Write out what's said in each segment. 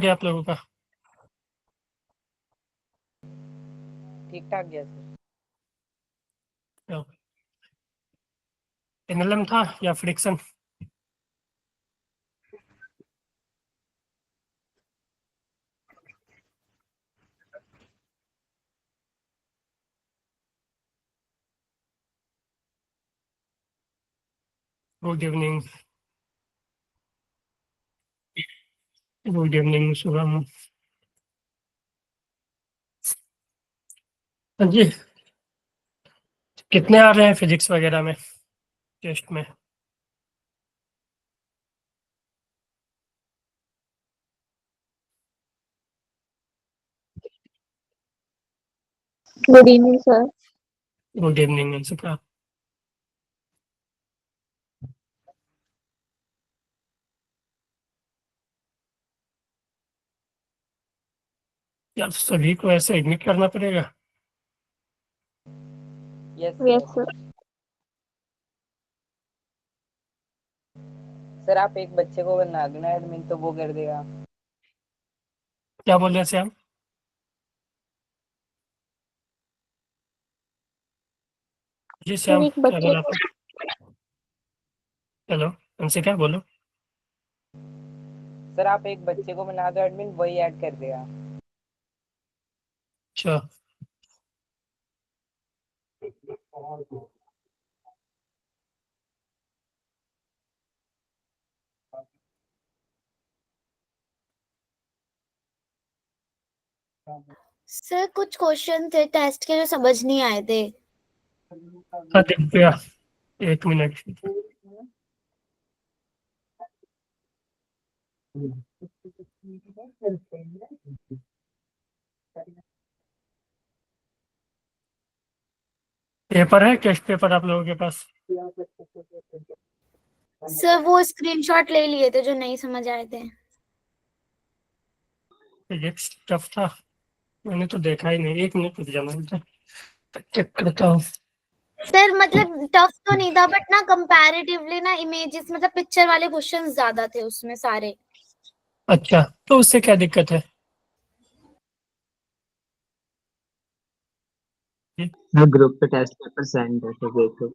क्या आप लोगों का? ठीक ठाक गया सर। एनएलएम था या friction? Good evening. Good evening Shubham. हाँ जी। कितने आ रहे हैं फिजिक्स वगैरह में टेस्ट में? Good evening sir. Good evening Anshika. यार सभी को ऐसे एडमिट करना पड़ेगा? Yes yes sir. Sir. Sir आप एक बच्चे को बना देना एडमिन तो वो कर देगा। क्या बोल रहे हैं श्याम? जी सर श्याम, एक क्या बच्चे बोला को आपने? हेलो अंशिका, बोलो। सर आप एक बच्चे को बना दो एडमिन, वही ऐड कर देगा। अच्छा। सर कुछ क्वेश्चन थे टेस्ट के जो समझ नहीं आए थे। हाँ दिव्या, एक मिनट। पेपर है, टेस्ट पेपर आप लोगों के पास? सर वो स्क्रीनशॉट ले लिए थे जो नहीं समझ आए थे। फिजिक्स टफ था? मैंने तो देखा ही नहीं। एक मिनट रुक जाना, चेक करता हूँ। सर मतलब टफ तो नहीं था बट ना कंपैरेटिवली ना इमेजेस मतलब पिक्चर वाले क्वेश्चंस ज्यादा थे उसमें सारे। अच्छा, तो उससे क्या दिक्कत है? मैं ग्रुप पे टेस्ट पेपर सेंड है तो देखो।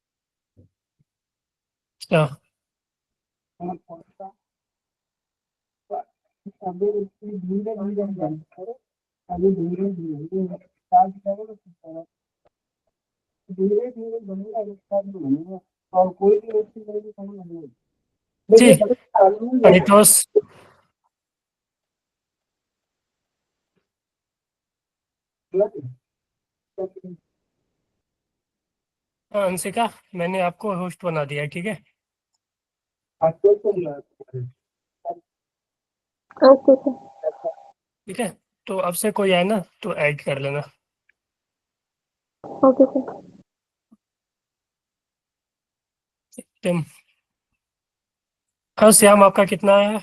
अच्छा। जी परितोष। हाँ अंशिका, मैंने आपको होस्ट बना दिया है, ठीक है? Okay sir. ठीक है, तो अब से कोई आए ना तो ऐड कर लेना। Okay sir. तुम। हाँ श्याम, आपका कितना है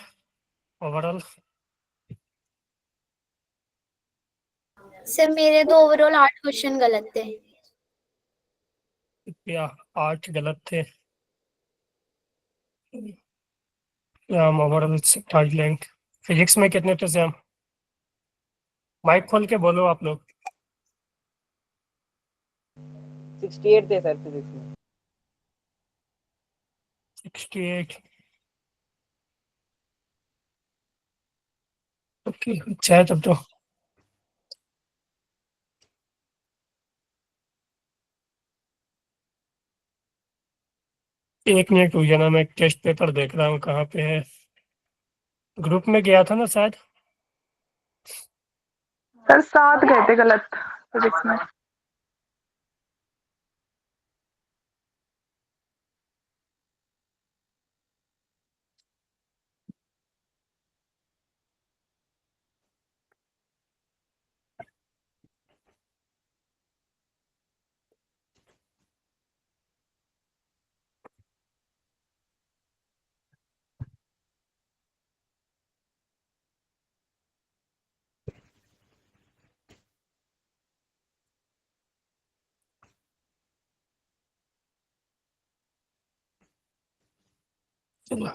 ओवरऑल? सर मेरे तो ओवरऑल 8 क्वेश्चन गलत थे। या 8 गलत थे? Shyam overall 27 rank. फिजिक्स में कितने थे श्याम? माइक खोल के बोलो आप लोग। 68 थे सर फिजिक्स में। 68। ओके, अच्छा है तब तो। एक मिनट रुक जाना, मैं टेस्ट पेपर देख रहा हूँ कहाँ पे है। ग्रुप में गया था ना शायद। सर 7 गए थे गलत फिजिक्स में। चलो।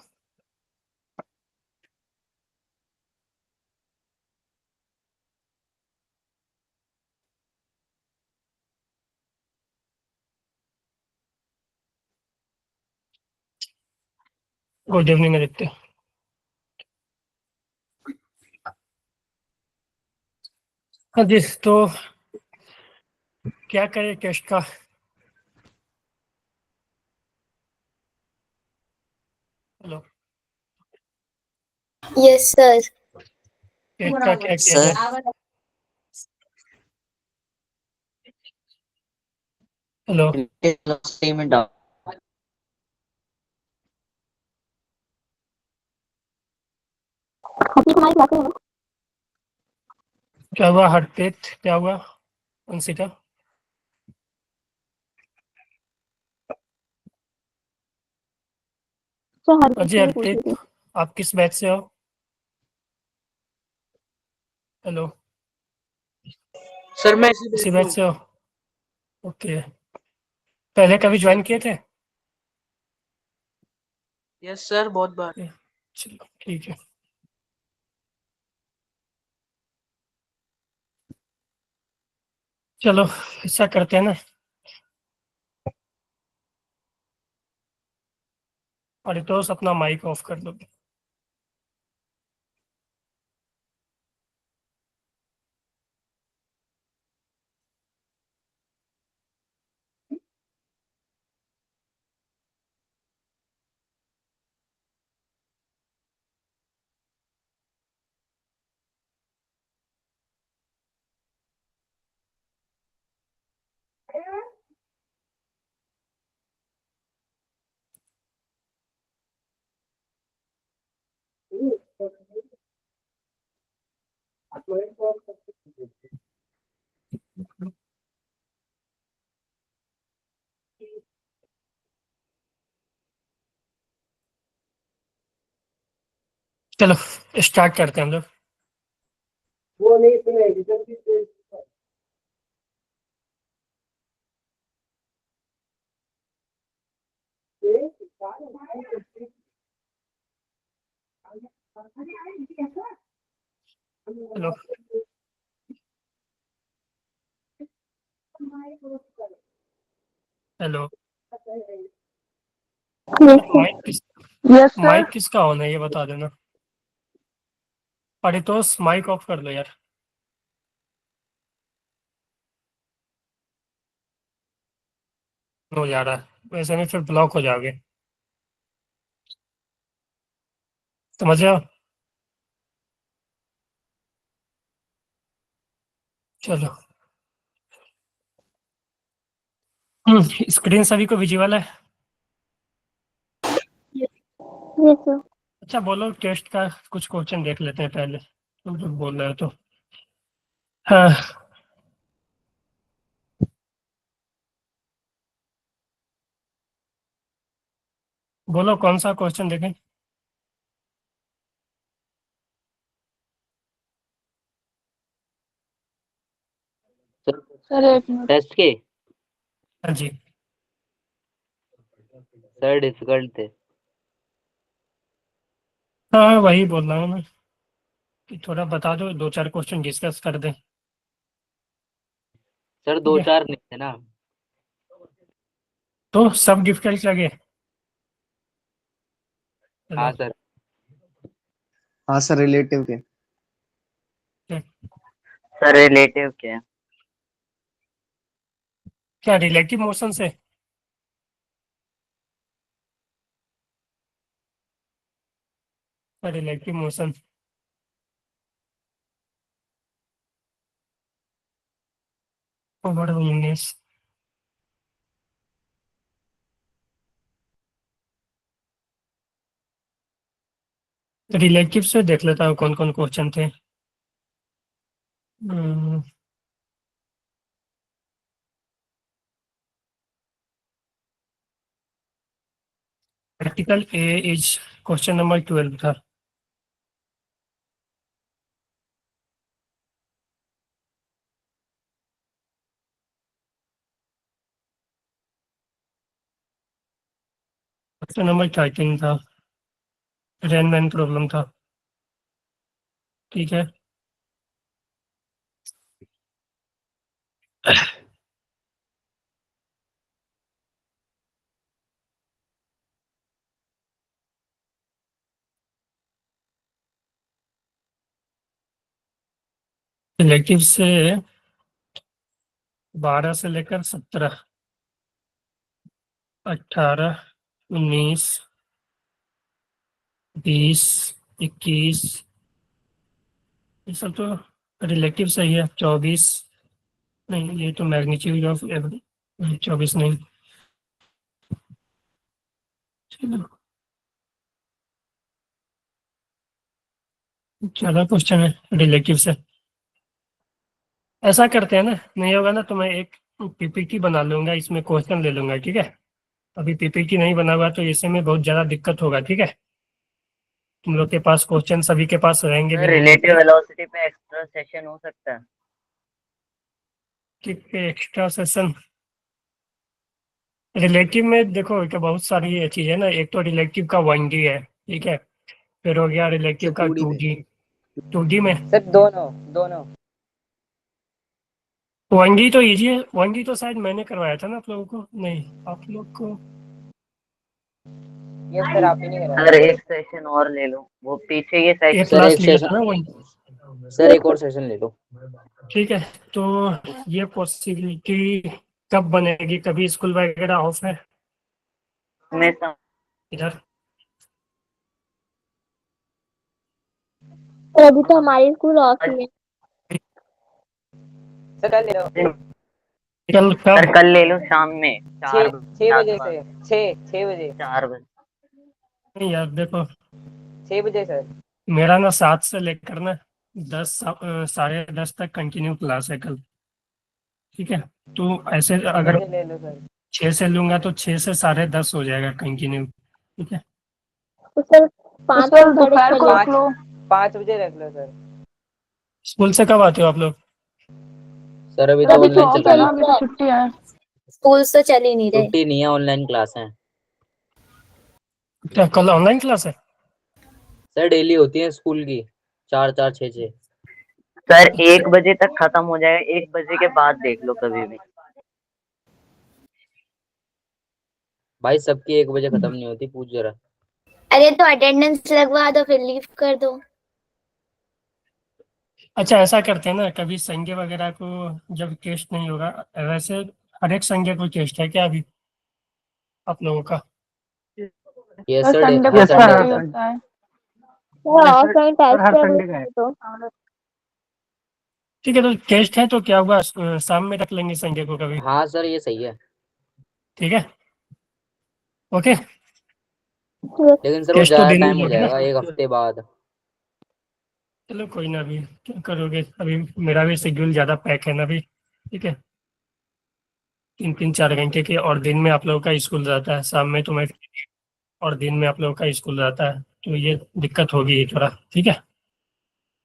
Good evening Aditya. हाँ जी, तो क्या करें टेस्ट का? Hello, yes sir. टेस्ट का क्या किया सर जाए? Hello, payment down. क्या हुआ हरप्रीत, क्या हुआ अंशिका? अजय हरप्रीत, आप किस बैच से हो? हेलो, सर मैं इसी बैच से हो? ओके, पहले कभी ज्वाइन किए थे? यस सर, बहुत बार। चलो ठीक है। चलो ऐसा करते हैं ना, परितोष अपना माइक ऑफ कर लो। चलो स्टार्ट करते हैं हम लोग। Hello, hello, yes sir. Mike किसका ऑन है ये बता देना। परितोष माइक ऑफ कर लो यार। हो जा रहा है वैसे नहीं, फिर ब्लॉक हो जाओगे, समझ रहे हो? चलो, स्क्रीन सभी को विजिबल है? Yes sir. अच्छा बोलो, टेस्ट का कुछ क्वेश्चन देख लेते हैं पहले, तुम जो बोल रहे हो तो। हाँ, बोलो कौन सा क्वेश्चन देखें? सर एक मिनट। टेस्ट के हाँ जी, सर डिफिकल्ट थे। हाँ वही बोल रहा हूँ मैं कि थोड़ा बता दो, दो चार क्वेश्चन डिस्कस कर दें। सर ठीक दो है, चार नहीं थे ना। तो सब डिफिकल्ट लगे? हाँ हेलो, सर। हाँ सर, रिलेटिव के। सर रिलेटिव के। क्या रिलेटिव मोशन से? रिलेटिव मोशन, ओवर विंगनेस। रिलेटिव से देख लेता हूँ कौन कौन क्वेश्चन थे। Practical a is question number 12 था। क्वेश्चन नंबर 13 था, रेनमैन प्रॉब्लम था। ठीक है, इलेक्टिव से 12 से लेकर 17, 18, 19, 20, 21, ये सब तो रिलेटिव सही है। 24 नहीं, ये तो मैग्नीट्यूड ऑफ 24 नहीं। चलो, चलो क्वेश्चन है रिलेटिव से। ऐसा करते हैं ना, नहीं होगा ना तो मैं एक पीपीटी बना लूंगा, इसमें क्वेश्चन ले लूंगा, ठीक है। अभी पीपीटी नहीं बना हुआ तो इससे में बहुत ज़्यादा दिक्कत होगा, ठीक है। तुम लोग के पास क्वेश्चन सभी के पास रहेंगे भी सर नहीं, रिलेटिव वेलोसिटी पे एक्स्ट्रा सेशन हो सकता है? ठीक है। एक्स्ट्रा सेशन रिलेटिव में देखो कि बहुत सारी चीज़ है ना। एक तो रिलेटिव का 1D है, ठीक है। फिर हो गया रिलेटिव का 2D। 2D में सर दोनों दोनों 1D तो इजी है। 1D तो शायद मैंने करवाया था ना आप लोगों को, नहीं आप लोग को। यस सर, आप ही नहीं सर कराया। एक सेशन और ले लो, वो पीछे ये एक सेशन। क्लास लिया था ना 1D। सर एक और सेशन ले लो। ठीक है, तो ये पॉसिबिलिटी कब बनेगी? कभी स्कूल वगैरह ऑफ है मैं सम- इधर? अभी तो हमारी स्कूल ऑफ ही है। सर कल ले लो, कल सर कब? कल ले लो शाम में 4 बजे 6 के बजे आसपास। से 6 बजे 4 बजे। नहीं यार देखो, 6 बजे सर। मेरा ना 7 से लेकर ना 10 साढ़े 10 तक कंटिन्यू क्लास है कल, ठीक है। तो ऐसे 6 अगर बजे ले लो सर। 6 से लूंगा तो 6 से साढ़े 10 हो जाएगा कंटिन्यू, ठीक है। तो सर 5 और दोपहर को रख लो। 5 बजे रख लो सर। स्कूल से कब आते हो आप लोग? सर अभी तो अभी तो ऑनलाइन ऑफ चल है रही ना, है। अभी तो छुट्टी है। स्कूल तो चल ही नहीं रहे। छुट्टी नहीं है, ऑनलाइन क्लास है। क्या कल ऑनलाइन क्लास है? सर डेली होती है स्कूल की, 4 4 6 6। सर 1 बजे तक खत्म हो जाएगा, 1 बजे के बाद देख लो कभी भी। भाई सबकी 1 बजे खत्म नहीं होती, पूछ जरा। अरे तो अटेंडेंस लगवा दो फिर लीव कर दो। अच्छा ऐसा करते हैं ना, कभी संडे वगैरह को जब टेस्ट नहीं होगा, वैसे हर एक संडे को टेस्ट है क्या अभी आप लोगों का? यस और सर, संडे को हर संडे छुट्टी होता है। होता है। वो ऑफलाइन टेस्ट हर है संडे का है। तो। ठीक है, तो टेस्ट है तो क्या हुआ, शाम में रख लेंगे संडे को कभी, हाँ सर ये सही है। ठीक है। ओके, लेकिन सर वो टेस्ट तो ज्यादा दिन में टाइम हो लोगे ना? जाएगा, 1 हफ्ते बाद। चलो कोई ना, अभी क्या करोगे, अभी मेरा भी शेड्यूल ज़्यादा पैक है ना अभी, ठीक है। 3 3 4 घंटे के, और दिन में आप लोगों का स्कूल रहता है, शाम में तुम्हें, और दिन में आप लोगों का स्कूल रहता है, तो ये दिक्कत होगी थोड़ा, ठीक है,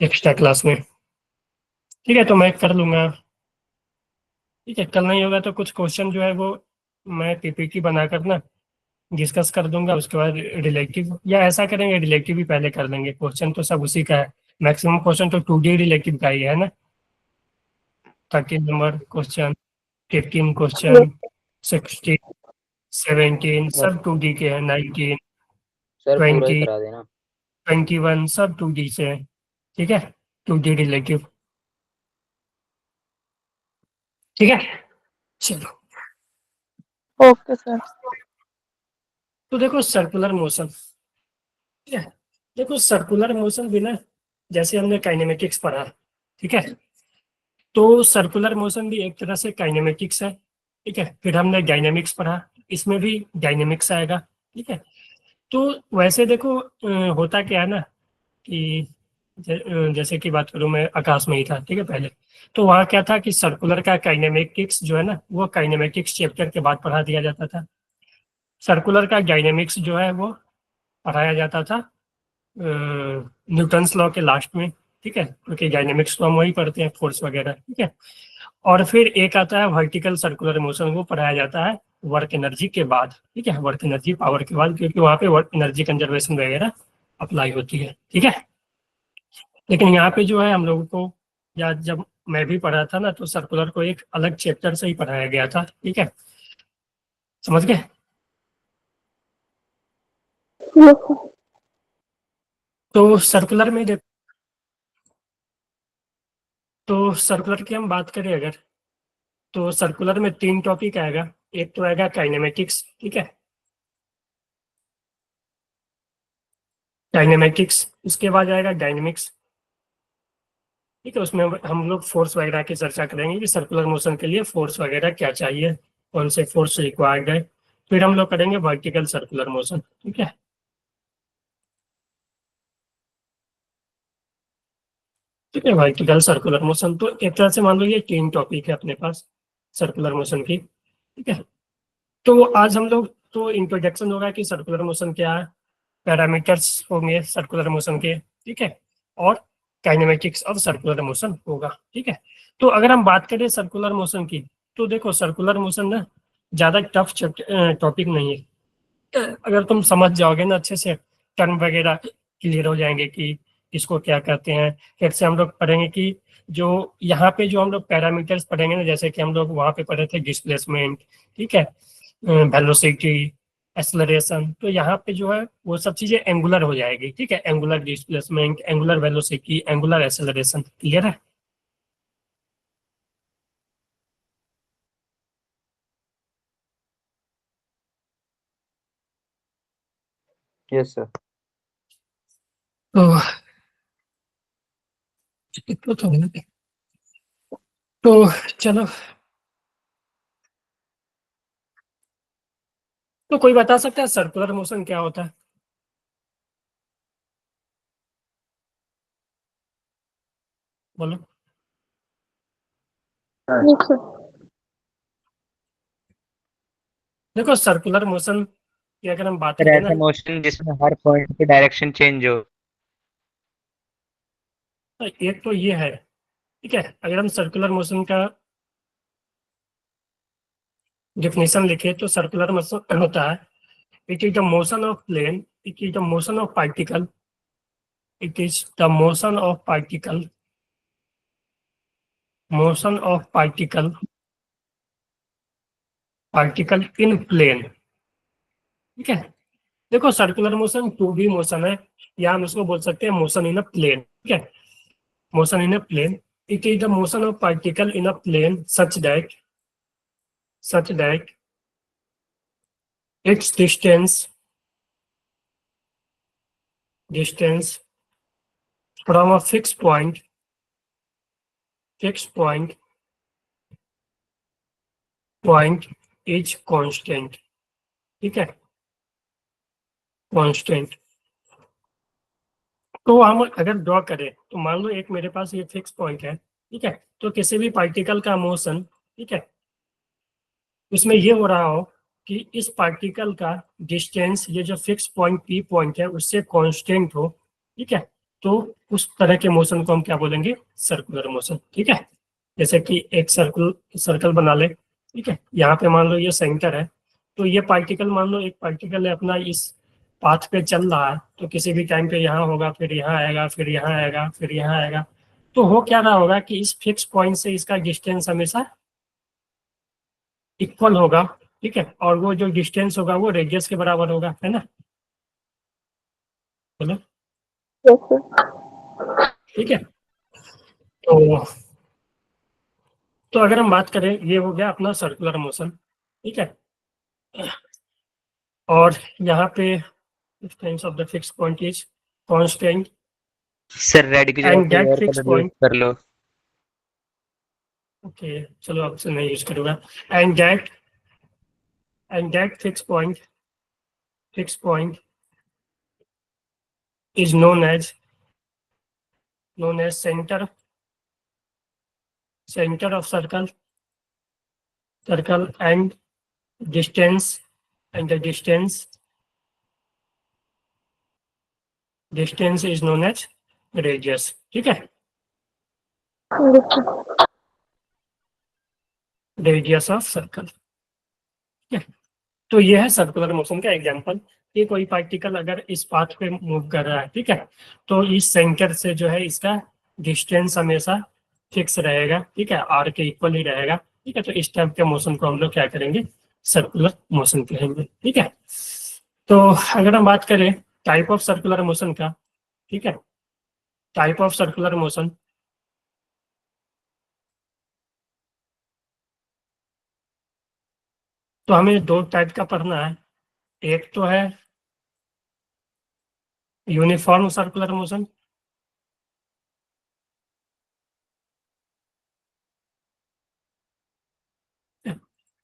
एक्स्ट्रा क्लास में। ठीक है, तो मैं कर लूँगा। ठीक है, कल नहीं होगा तो कुछ क्वेश्चन जो है वो मैं पीपीटी बनाकर ना डिस्कस कर दूंगा, उसके बाद रिलेटिव, या ऐसा करेंगे रिलेटिव भी पहले कर लेंगे, क्वेश्चन तो सब उसी का है। मैक्सिमम क्वेश्चन तो 2D रिलेटिव का ही है ना। 13 नंबर क्वेश्चन, 15 क्वेश्चन, 16, 17 सब 2D के हैं, 19, सर पूरा ही 20, करा देना। 21 सब 2D से है, ठीक है। 2D रिलेटिव, ठीक है। चलो, ओके सर। तो देखो सर्कुलर मोशन, ठीक है। देखो सर्कुलर मोशन भी ना, जैसे हमने काइनेमेटिक्स पढ़ा, ठीक है, तो सर्कुलर मोशन भी एक तरह से काइनेमेटिक्स है, ठीक है। फिर हमने डायनेमिक्स पढ़ा, इसमें भी डायनेमिक्स आएगा, ठीक है। तो वैसे देखो होता क्या है ना कि जैसे कि बात करूं, मैं आकाश में ही था, ठीक है पहले, तो वहाँ क्या था कि सर्कुलर का काइनेमेटिक्स जो है ना, वो काइनेमेटिक्स चैप्टर के बाद पढ़ा दिया जाता था। सर्कुलर का डायनेमिक्स जो है वो पढ़ाया जाता था न्यूटन्स लॉ के लास्ट में, ठीक है, क्योंकि डायनेमिक्स तो हम वही पढ़ते हैं, फोर्स वगैरह, ठीक है। और फिर एक आता है वर्टिकल सर्कुलर मोशन, वो पढ़ाया जाता है वर्क एनर्जी के बाद, ठीक है, वर्क एनर्जी पावर के बाद, क्योंकि वहाँ पे वर्क एनर्जी कंजर्वेशन वगैरह अप्लाई होती है, ठीक है। लेकिन यहाँ पे जो है हम लोगों को, या जब मैं भी पढ़ा था ना, तो सर्कुलर को एक अलग चैप्टर से ही पढ़ाया गया था, ठीक है, समझ गए। तो सर्कुलर में तो सर्कुलर की हम बात करें अगर, तो सर्कुलर में 3 टॉपिक आएगा। एक तो आएगा काइनेमेटिक्स, ठीक है, काइनेमेटिक्स, उसके बाद आएगा डायनेमिक्स, ठीक है। उसमें हम लोग फोर्स वगैरह की चर्चा करेंगे कि सर्कुलर मोशन के लिए फोर्स वगैरह क्या चाहिए, कौन से फोर्स रिक्वायर्ड है। फिर हम लोग करेंगे वर्टिकल सर्कुलर मोशन, ठीक है। ठीक है, वर्टिकल सर्कुलर मोशन, तो एक तरह से मान लो ये 3 टॉपिक है अपने पास सर्कुलर मोशन की, ठीक है। तो आज हम लोग तो इंट्रोडक्शन होगा कि सर्कुलर मोशन क्या है, पैरामीटर्स होंगे सर्कुलर मोशन के, ठीक है, और काइनेमेटिक्स ऑफ सर्कुलर मोशन होगा, ठीक है। तो अगर हम बात करें सर्कुलर मोशन की, तो देखो सर्कुलर मोशन ना ज़्यादा टफ टॉपिक नहीं है। अगर तुम समझ जाओगे ना अच्छे से, टर्म वगैरह क्लियर हो जाएंगे कि इसको क्या कहते हैं। फिर से हम लोग पढ़ेंगे कि जो यहाँ पे जो हम लोग पैरामीटर्स पढ़ेंगे ना, जैसे कि हम लोग वहाँ पे पढ़े थे डिस्प्लेसमेंट, ठीक है, वेलोसिटी, एक्सेलरेशन, तो यहाँ पे जो है वो सब चीजें एंगुलर हो जाएगी, ठीक है, angular displacement, angular velocity, angular acceleration, clear है। Yes sir. तो इतना तो नहीं। तो चलो, तो कोई बता सकता है सर्कुलर मोशन क्या होता है? बोलो। Yes, sir. देखो सर्कुलर मोशन की अगर हम बात सर करें ना, ऐसा मोशन जिसमें हर पॉइंट की डायरेक्शन चेंज हो। तो एक तो ये है, ठीक है। अगर हम सर्कुलर मोशन का डेफिनेशन लिखे तो सर्कुलर मोशन होता है, it is the motion of plane, it is the motion of particle, it is the motion of particle in plane, ठीक है। देखो सर्कुलर मोशन 2D मोशन है, या हम इसको बोल सकते हैं मोशन इन अ प्लेन, ठीक है, motion in a plane. It is the motion of particle in a plane such that its distance from a fixed point is constant, ठीक है, कांस्टेंट। तो हम अगर ड्रॉ करें तो मान लो एक मेरे पास ये फिक्स पॉइंट है, ठीक है, तो किसी भी पार्टिकल का मोशन, ठीक है, उसमें ये हो रहा हो कि इस पार्टिकल का डिस्टेंस, ये जो फिक्स पॉइंट पी पॉइंट है उससे कांस्टेंट हो, ठीक है, तो उस तरह के मोशन को हम क्या बोलेंगे, सर्कुलर मोशन, ठीक है। जैसे कि एक सर्कल बना ले, ठीक है, यहाँ पे मान लो ये सेंटर है, तो ये पार्टिकल, मान लो एक पार्टिकल है अपना इस पाथ पे चल रहा है, तो किसी भी टाइम पे यहाँ होगा, फिर यहाँ आएगा, फिर यहाँ आएगा, फिर यहाँ आएगा, तो हो क्या रहा होगा कि इस फिक्स पॉइंट से इसका डिस्टेंस हमेशा इक्वल होगा, ठीक है, और वो जो डिस्टेंस होगा वो रेडियस के बराबर होगा, है ना, बोलो, Yes, sir. ठीक है। तो अगर हम बात करें, ये हो गया अपना सर्कुलर मोशन, ठीक है, और यहाँ पे distance of the fix point is constant sir red की जगह एंड कोई दैट और फिक्स कलर यूज पॉइंट, कर लो। ओके चलो अब से नहीं यूज करूंगा, and that fix point is known as center of circle and distance, and the distance is known as radius, ठीक है, Yes, sir. Radius of circle, ठीक है। तो ये है सर्कुलर मोशन का एग्जांपल, कि कोई पार्टिकल अगर इस पाथ पे मूव कर रहा है, ठीक है, तो इस सेंटर से जो है इसका डिस्टेंस हमेशा फिक्स रहेगा, ठीक है, आर के इक्वल ही रहेगा, ठीक है। तो इस टाइप के मोशन को हम लोग क्या करेंगे, सर्कुलर मोशन कहेंगे, ठीक है। तो अगर हम बात करें टाइप ऑफ सर्कुलर मोशन का, ठीक है, टाइप ऑफ सर्कुलर मोशन, तो हमें दो टाइप का पढ़ना है। एक तो है uniform circular motion,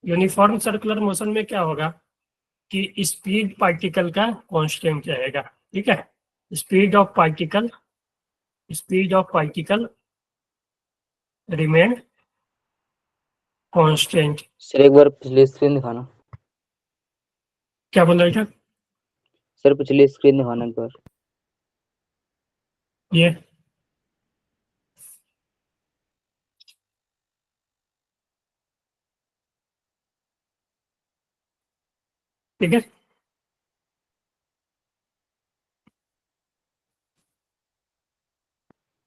uniform circular motion में क्या होगा कि स्पीड पार्टिकल का कांस्टेंट रहेगा। ठीक है, speed of particle remain constant. Sir एक बार पिछली स्क्रीन दिखाना। क्या बोल रहे थे? सर पिछली स्क्रीन दिखाना एक बार। ये ठीक है।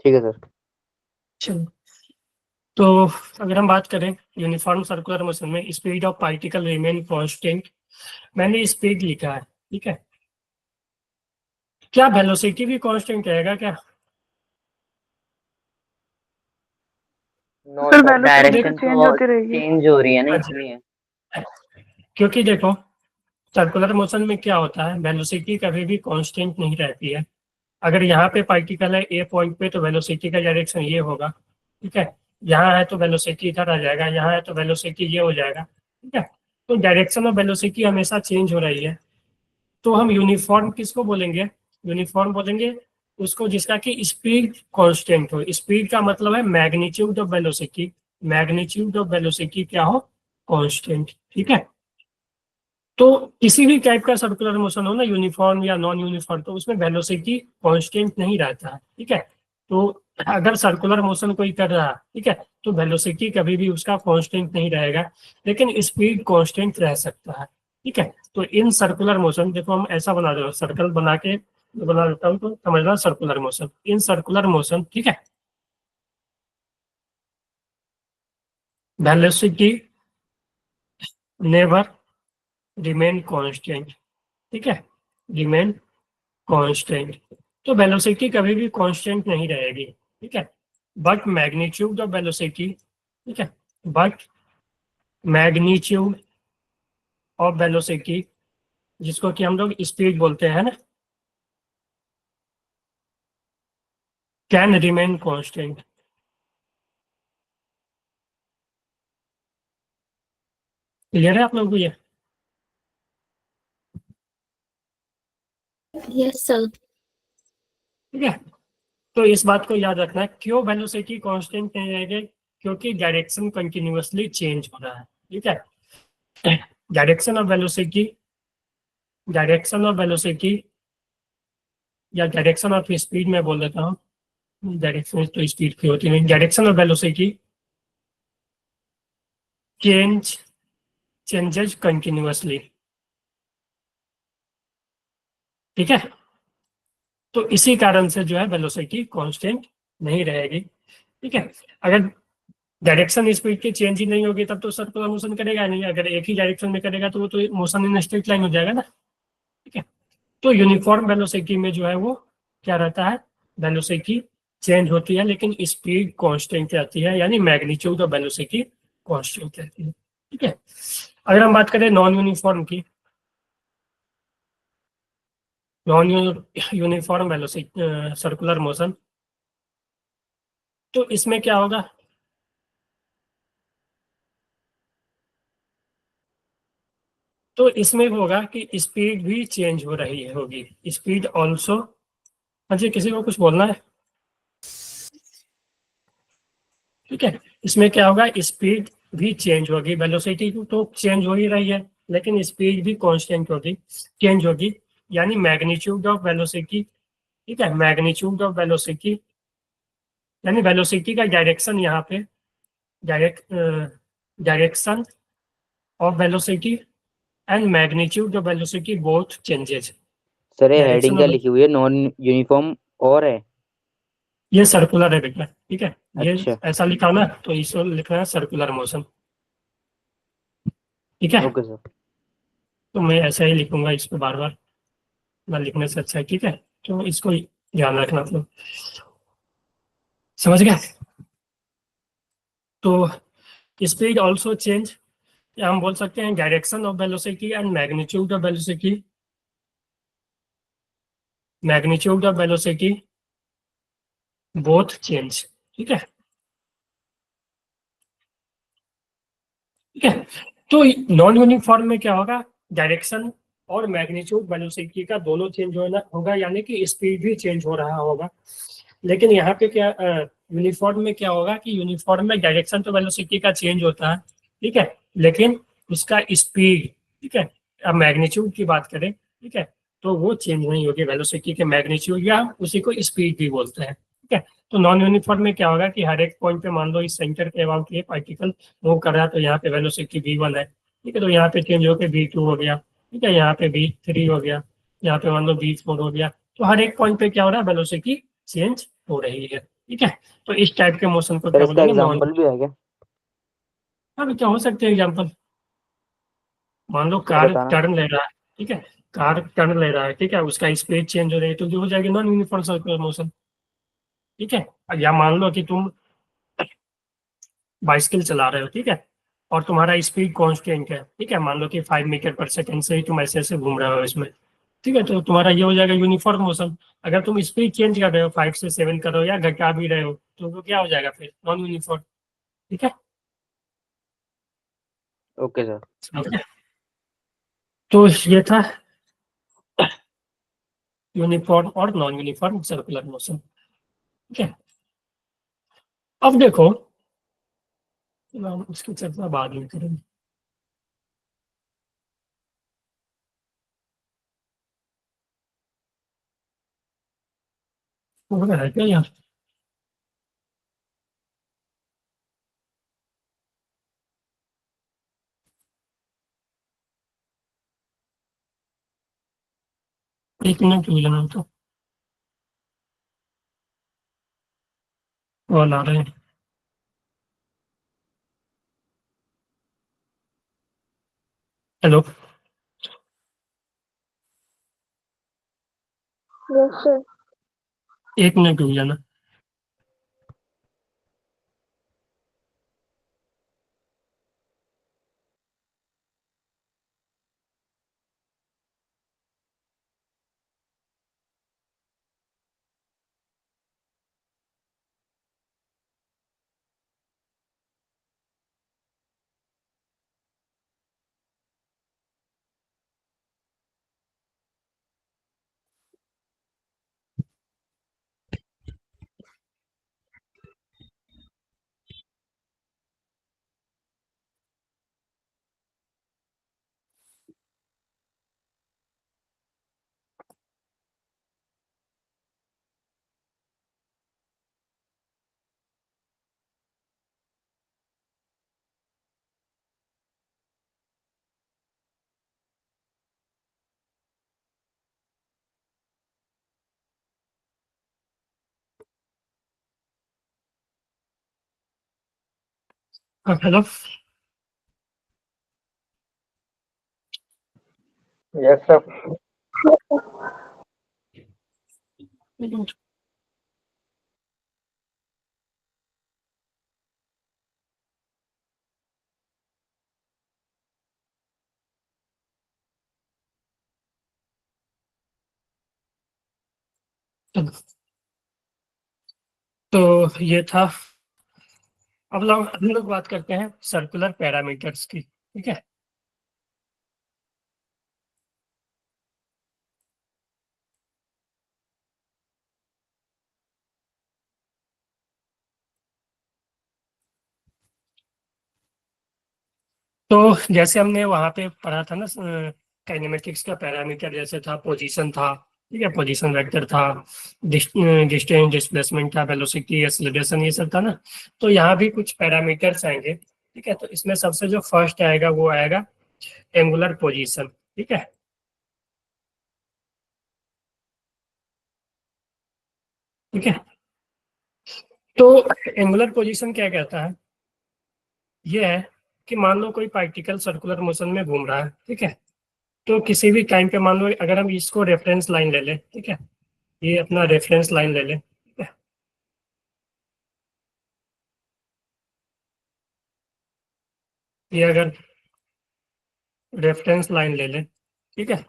ठीक है सर। चलो, तो अगर हम बात करें यूनिफॉर्म सर्कुलर मोशन में speed of particle remain constant, मैंने स्पीड लिखा है। ठीक है, क्या वेलोसिटी भी कांस्टेंट रहेगा क्या? No sir sir. Direction change तो होती रहेगी। चेंज हो रही है ना, अच्छा। इसलिए। क्योंकि देखो सर्कुलर मोशन में क्या होता है, वेलोसिटी कभी भी कांस्टेंट नहीं रहती है। अगर यहाँ पे पार्टिकल है ए पॉइंट पे तो वेलोसिटी का डायरेक्शन ये होगा। ठीक है, यहाँ है तो वेलोसिटी इधर आ जाएगा, यहाँ है तो वेलोसिटी ये हो जाएगा। ठीक है, तो डायरेक्शन ऑफ वेलोसिटी हमेशा चेंज हो रही है। तो हम यूनिफॉर्म किसको बोलेंगे? यूनिफॉर्म बोलेंगे उसको जिसका कि स्पीड कांस्टेंट हो। स्पीड का मतलब है magnitude of velocity, magnitude of velocity क्या हो? कांस्टेंट। ठीक है, तो किसी भी टाइप का सर्कुलर मोशन हो ना, यूनिफॉर्म या नॉन यूनिफॉर्म, तो उसमें वेलोसिटी कांस्टेंट नहीं रहता है। ठीक है, तो अगर सर्कुलर मोशन कोई कर रहा है, ठीक है, तो वेलोसिटी कभी भी उसका कांस्टेंट नहीं रहेगा, लेकिन स्पीड कांस्टेंट रह सकता है। ठीक है, तो इन सर्कुलर मोशन, देखो हम ऐसा बना दो, सर्कल बना के बना देता हूँ तो समझना circular motion. In circular motion, ठीक है, वेलोसिटी नेवर रिमेन कांस्टेंट। ठीक है, रिमेन कांस्टेंट, तो वेलोसिटी कभी भी कांस्टेंट नहीं रहेगी। ठीक है, बट मैग्नीट्यूड ऑफ वेलोसिटी, ठीक है, बट मैग्नीट्यूड ऑफ वेलोसिटी, जिसको कि हम लोग स्पीड बोलते हैं ना, कैन रिमेन कांस्टेंट। क्लियर है आप लोगों को ये? Yes sir. ठीक है, तो इस बात को याद रखना है, क्यों वेलोसिटी कांस्टेंट नहीं रहेगी? क्योंकि डायरेक्शन कंटिन्यूअसली चेंज हो रहा है। ठीक है, direction of velocity, direction of velocity या डायरेक्शन ऑफ स्पीड में बोल देता हूँ, डायरेक्शन तो स्पीड की होती है, direction of velocity changes continuously. ठीक है, तो इसी कारण से जो है वेलोसिटी कांस्टेंट नहीं रहेगी। ठीक है, अगर डायरेक्शन स्पीड की चेंज ही नहीं होगी तब तो सर्कुलर मोशन करेगा नहीं, अगर एक ही डायरेक्शन में करेगा तो वो तो मोशन इन स्ट्रेट लाइन हो जाएगा ना। ठीक है, तो यूनिफॉर्म वेलोसिटी में जो है वो क्या रहता है, वेलोसिटी चेंज होती है लेकिन स्पीड कांस्टेंट रहती है, यानी मैग्नीट्यूड ऑफ वेलोसिटी कांस्टेंट रहती है। ठीक है, अगर हम बात करें नॉन यूनिफॉर्म की, non uniform velocity circular motion, तो इसमें क्या होगा, तो इसमें होगा कि स्पीड भी चेंज हो रही है, होगी स्पीड ऑल्सो। हाँ जी, किसी को कुछ बोलना है? ठीक है, इसमें क्या होगा, स्पीड भी चेंज होगी, वेलोसिटी तो चेंज हो ही रही है लेकिन स्पीड भी कांस्टेंट होगी, चेंज होगी, यानी मैग्नीट्यूड ऑफ वेलोसिटी। ठीक है, मैग्नीट्यूड ऑफ वेलोसिटी यानी वेलोसिटी का डायरेक्शन, यहाँ पे direction of velocity and magnitude of velocity both changes. Sir ये डायरेक्शन हेडिंग क्या ऑफ, लिखी हुई है? नॉन यूनिफॉर्म और है? ये सर्कुलर है बेटा। ठीक है, ये अच्छा। ऐसा लिखा ना तो इसको लिखना है सर्कुलर मोशन। ठीक है, ओके सर। तो मैं ऐसा ही लिखूंगा इसको बार बार ना लिखने से अच्छा है। ठीक है, तो इसको ध्यान रखना, तो समझ गया। तो स्पीड ऑल्सो चेंज या हम बोल सकते हैं direction of velocity and magnitude of velocity, magnitude of velocity both change. ठीक है, ठीक है। तो नॉन यूनिफॉर्म में क्या होगा, डायरेक्शन और मैग्नीट्यूड वेलोसिटी का दोनों चेंज होना होगा, यानी कि स्पीड भी चेंज हो रहा होगा। लेकिन यहाँ पे क्या यूनिफॉर्म में क्या होगा कि यूनिफॉर्म में डायरेक्शन तो वेलोसिटी का चेंज होता है, ठीक है, लेकिन उसका स्पीड, ठीक है, अब मैग्नीट्यूड की बात करें, ठीक है, तो वो चेंज नहीं होगी वेलोसिटी के मैग्नीट्यूड, या उसी को स्पीड भी बोलते हैं। ठीक है, तो नॉन यूनिफॉर्म में क्या होगा कि हर एक पॉइंट पे मान लो इस सेंटर के अबाउट ये पार्टिकल मूव कर रहा है, तो यहाँ पे वेलोसिटी v1 है, ठीक है, तो यहाँ पे चेंज होकर v2 हो गया, ठीक है, यहाँ पे v3 हो गया, यहाँ पे मान लो v4 हो गया। तो हर एक पॉइंट पे क्या हो रहा है, वेलोसिटी चेंज हो रही है। ठीक है, तो इस टाइप के मोशन को सर क्या इसका बोलेंगे, नॉन। एग्जांपल भी है क्या? अब क्या हो सकते हैं एग्जाम्पल, मान लो सर कार बताना। टर्न ले रहा है, ठीक है, कार टर्न ले रहा है, ठीक है, उसका स्पीड चेंज हो रही है, तो जो हो जाएगी नॉन यूनिफॉर्म सर्कुलर मोशन। ठीक है, या मान लो कि तुम बाइसिकल चला रहे हो, ठीक है, और तुम्हारा स्पीड कांस्टेंट है, ठीक है, मान लो कि 5 मीटर पर सेकंड से ही तुम ऐसे ऐसे घूम रहे हो इसमें, ठीक है, तो तुम्हारा ये हो जाएगा यूनिफॉर्म मोशन। अगर तुम स्पीड चेंज कर रहे हो, 5 से 7 कर रहे हो या घटा भी रहे हो, तो वो क्या हो जाएगा फिर, नॉन यूनिफॉर्म। ठीक है, ओके सर। समझ गए? तो ये था यूनिफॉर्म और नॉन यूनिफॉर्म सर्कुलर मोशन। ठीक है, अब देखो, हम उसकी चर्चा बाद में करेंगे। हो रहा है क्या यार, एक मिनट रुक जाना, तो कॉल आ रहे हैं। Hello, yes sir. एक मिनट रुक जाना। हाँ, हेलो, यस सर। एक मिनट। चलो, तो ये था। अब लोग हम लोग बात करते हैं सर्कुलर पैरामीटर्स की। ठीक है, तो जैसे हमने वहां पे पढ़ा था ना, काइनेमेटिक्स का पैरामीटर जैसे था, पोजीशन था, ठीक है, पोजीशन वेक्टर था, डिस्टेंस, डिस्प्लेसमेंट था, वेलोसिटी, एक्सीलरेशन, ये सब था ना। तो यहाँ भी कुछ पैरामीटर्स आएंगे। ठीक है, तो इसमें सबसे जो फर्स्ट आएगा वो आएगा एंगुलर पोजीशन। ठीक है, ठीक है, तो एंगुलर पोजीशन क्या कहता है, ये है कि मान लो कोई पार्टिकल सर्कुलर मोशन में घूम रहा है, ठीक है, तो किसी भी टाइम पे मान लो अगर हम इसको रेफरेंस लाइन ले लें, ठीक है, ये अपना रेफरेंस लाइन ले लें, ठीक है, ये अगर रेफरेंस लाइन ले लें, ठीक है।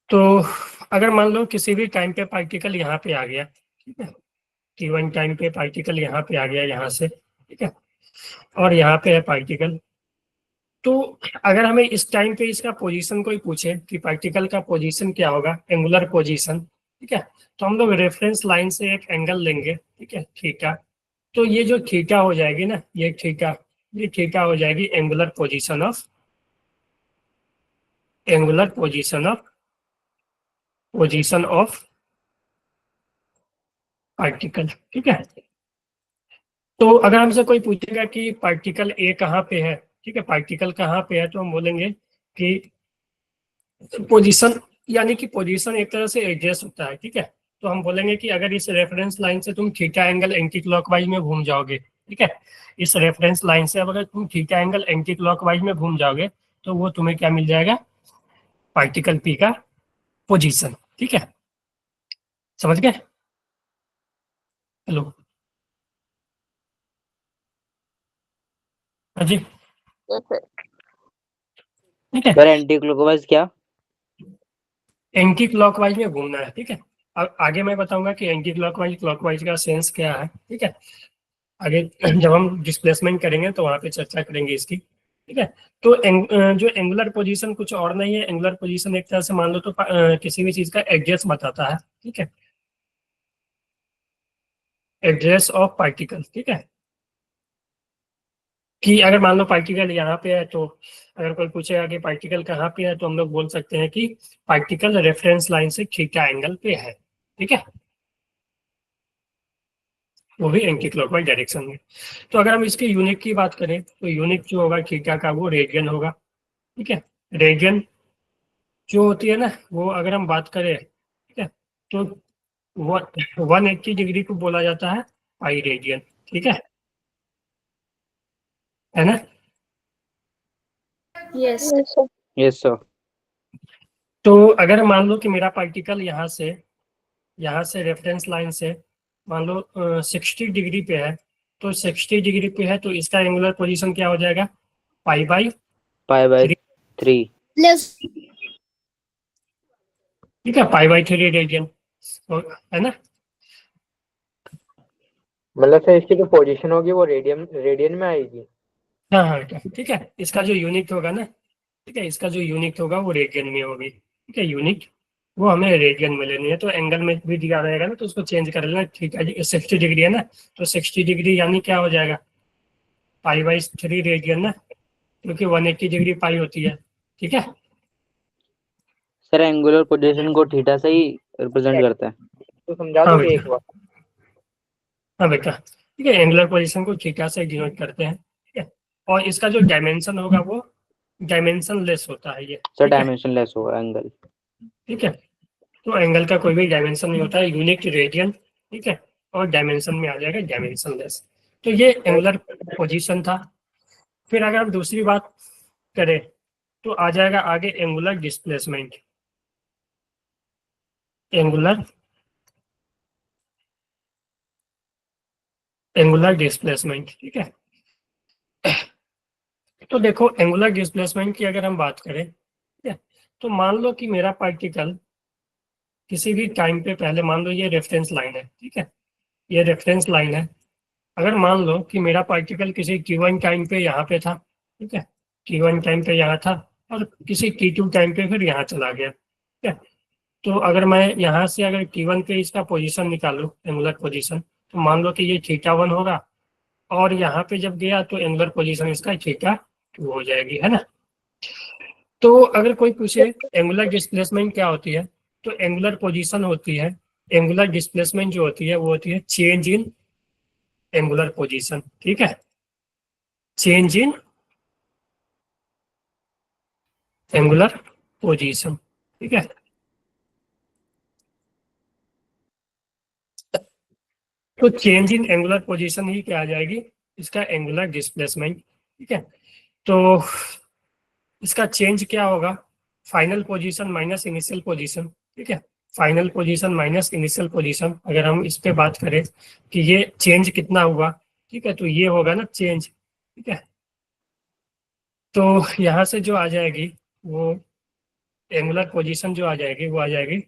तो अगर मान लो किसी भी टाइम पे पार्टिकल यहाँ पे आ गया, ठीक है, t1 टाइम पे पार्टिकल यहाँ पे आ गया यहाँ से, ठीक है, और यहाँ पे है पार्टिकल, तो अगर हमें इस टाइम पे इसका पोजीशन कोई पूछे कि पार्टिकल का पोजीशन क्या होगा, एंगुलर पोजीशन, ठीक है, तो हम लोग रेफरेंस लाइन से एक एंगल लेंगे, ठीक है, थीटा। तो ये जो थीटा हो जाएगी ना, ये थीटा हो जाएगी एंगुलर पोजीशन ऑफ पार्टिकल, ठीक है। तो अगर हमसे कोई पूछेगा कि पार्टिकल ए कहाँ पे है, ठीक है, पार्टिकल कहाँ पे है, तो हम बोलेंगे कि पोजीशन, यानी कि पोजीशन एक तरह से एडजस्ट होता है, ठीक है। तो हम बोलेंगे कि अगर इस रेफरेंस लाइन से तुम थीटा एंगल एंटी क्लॉकवाइज में घूम जाओगे, ठीक है, इस रेफरेंस लाइन से अगर तुम थीटा एंगल एंटी क्लॉकवाइज में घूम जाओगे तो वो तुम्हें क्या मिल जाएगा, पार्टिकल पी का पोजीशन, ठीक है, समझ गए? हेलो, हाँ जी, ठीक है, सर एंटी क्लॉकवाइज क्या? एंटी क्लॉकवाइज में घूमना है, ठीक है। अब आगे मैं बताऊंगा कि एंटी क्लॉकवाइज क्लॉकवाइज का सेंस क्या है, ठीक है, आगे जब हम डिस्प्लेसमेंट करेंगे तो वहां पे चर्चा करेंगे इसकी, ठीक है। तो जो एंगुलर पोजीशन कुछ और नहीं है, एंगुलर पोजीशन एक तरह से मान लो तो किसी भी चीज का एड्रेस बताता है, ठीक है, एड्रेस ऑफ पार्टिकल, ठीक है, कि अगर मान लो पार्टिकल यहाँ पे है तो अगर कोई पूछेगा कि पार्टिकल कहाँ पे है तो हम लोग बोल सकते हैं कि पार्टिकल रेफरेंस लाइन से थीटा एंगल पे है, ठीक है, वो भी एंटी क्लॉकवाइज डायरेक्शन में। तो अगर हम इसके यूनिट की बात करें तो यूनिट जो होगा थीटा का वो रेडियन होगा, ठीक है। रेडियन जो होती है ना, वो अगर हम बात करें, ठीक है, तो 180 डिग्री को बोला जाता है पाई रेडियन, ठीक है ना? Yes yes sir. तो अगर मान लो कि मेरा पार्टिकल यहाँ से रेफरेंस लाइन से मान लो 60 डिग्री पे है, तो 60 डिग्री पे है तो इसका एंगुलर पोजीशन क्या हो जाएगा, पाई बाई 3। ठीक है, पाई बाई 3 रेडियन, है ना? मतलब सर इसकी जो पोजीशन होगी वो रेडियन में आएगी। हाँ, ठीक है, इसका जो यूनिट होगा ना, ठीक है, इसका जो यूनिट होगा वो रेडियन में होगी, ठीक है, यूनिट वो हमें रेडियन में लेनी है। तो एंगल में भी दिया रहेगा ना तो उसको चेंज कर लेना, ठीक है, 60 डिग्री है ना, तो 60 डिग्री यानी क्या हो जाएगा, पाई बाई 3 रेडियन ना, क्योंकि 180 डिग्री पाई होती है, ठीक है। सर एंगुलर पोजीशन को थीटा से ही रिप्रेजेंट करता है। तो समझा हाँ दो बेटा, एक बार। हाँ बेटा, ठीक है, एंगुलर पोजीशन को थीटा से डिनोट करते हैं, ठीक है, और इसका जो डायमेंशन होगा वो डायमेंशन लेस होता है ये, सर ठीक है, डायमेंशन लेस होगा एंगल। ठीक है। तो एंगल का कोई भी डायमेंशन नहीं होता है, यूनिट रेडियन, ठीक है, और डायमेंशन में आ जाएगा डायमेंशन लेस। तो ये एंगुलर पोजीशन था। फिर अगर हम दूसरी बात करें तो आ जाएगा आगे एंगुलर डिस्प्लेसमेंट, एंगुलर डिस्प्लेसमेंट, ठीक है। तो देखो एंगुलर डिस्प्लेसमेंट की अगर हम बात करें, ठीक है, तो मान लो कि मेरा पार्टिकल किसी भी टाइम पे, पहले मान लो ये रेफरेंस लाइन है, ठीक है, ये रेफरेंस लाइन है। अगर मान लो कि मेरा पार्टिकल किसी t1 टाइम पे यहाँ पे था, ठीक है, t1 टाइम पे यहाँ था और किसी t2 टाइम पे फिर यहाँ चला गया, ठीक है। तो अगर मैं यहाँ से अगर t1 पे इसका पोजीशन निकालूं, एंगुलर पोजीशन, तो मान लो कि ये θ1 होगा और यहाँ पे जब गया तो एंगुलर पोजीशन इसका θ2 हो जाएगी, है ना? तो अगर कोई पूछे एंगुलर डिस्प्लेसमेंट क्या होती है, तो एंगुलर पोजीशन होती है, एंगुलर डिस्प्लेसमेंट जो होती है वो होती है चेंज इन एंगुलर पोजीशन, ठीक है, चेंज इन एंगुलर पोजीशन, ठीक है। तो चेंज इन एंगुलर पोजीशन ही क्या आ जाएगी, इसका एंगुलर डिस्प्लेसमेंट, ठीक है। तो इसका चेंज क्या होगा, final position minus initial position, ठीक है, final position minus initial position. अगर हम इस पे बात करें कि ये चेंज कितना हुआ, ठीक है, तो ये होगा ना चेंज, ठीक है, तो यहाँ से जो आ जाएगी वो एंगुलर पोजीशन जो आ जाएगी वो आ जाएगी,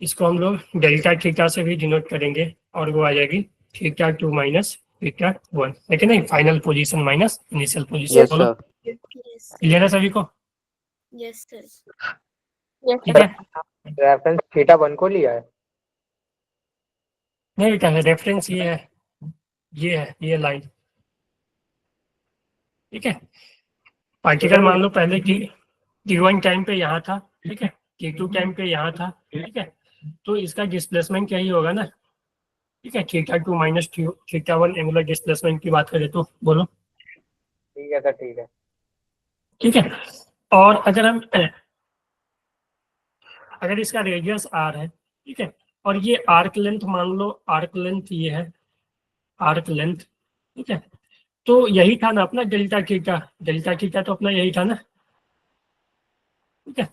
इसको हम लोग डेल्टा थीटा से भी डिनोट करेंगे, और वो आ जाएगी थीटा 2 माइनस थीटा 1, है कि नहीं, final position minus initial position. Yes बोलो, सर। यस क्लियर है सभी को? Yes sir. यस ठीक सर। है, रेफरेंस थीटा 1 को लिया है। नहीं बेटा, रेफरेंस ये है, ये लाइन, ठीक है। पार्टिकल मान लो पहले की T1 टाइम पे यहाँ था, ठीक है, T2 टाइम पे यहाँ था, ठीक है, तो इसका डिस्प्लेसमेंट यही होगा ना, ठीक है, theta 2 minus theta 1 angular displacement की बात करें तो। बोलो, ठीक है सर, ठीक है। ठीक है। और अगर इसका रेडियस r है, ठीक है, और ये आर्क लेंथ मान लो, आर्क लेंथ ये है, आर्क लेंथ, ठीक है, तो यही था ना अपना डेल्टा थीटा, डेल्टा थीटा तो अपना यही था ना, ठीक है।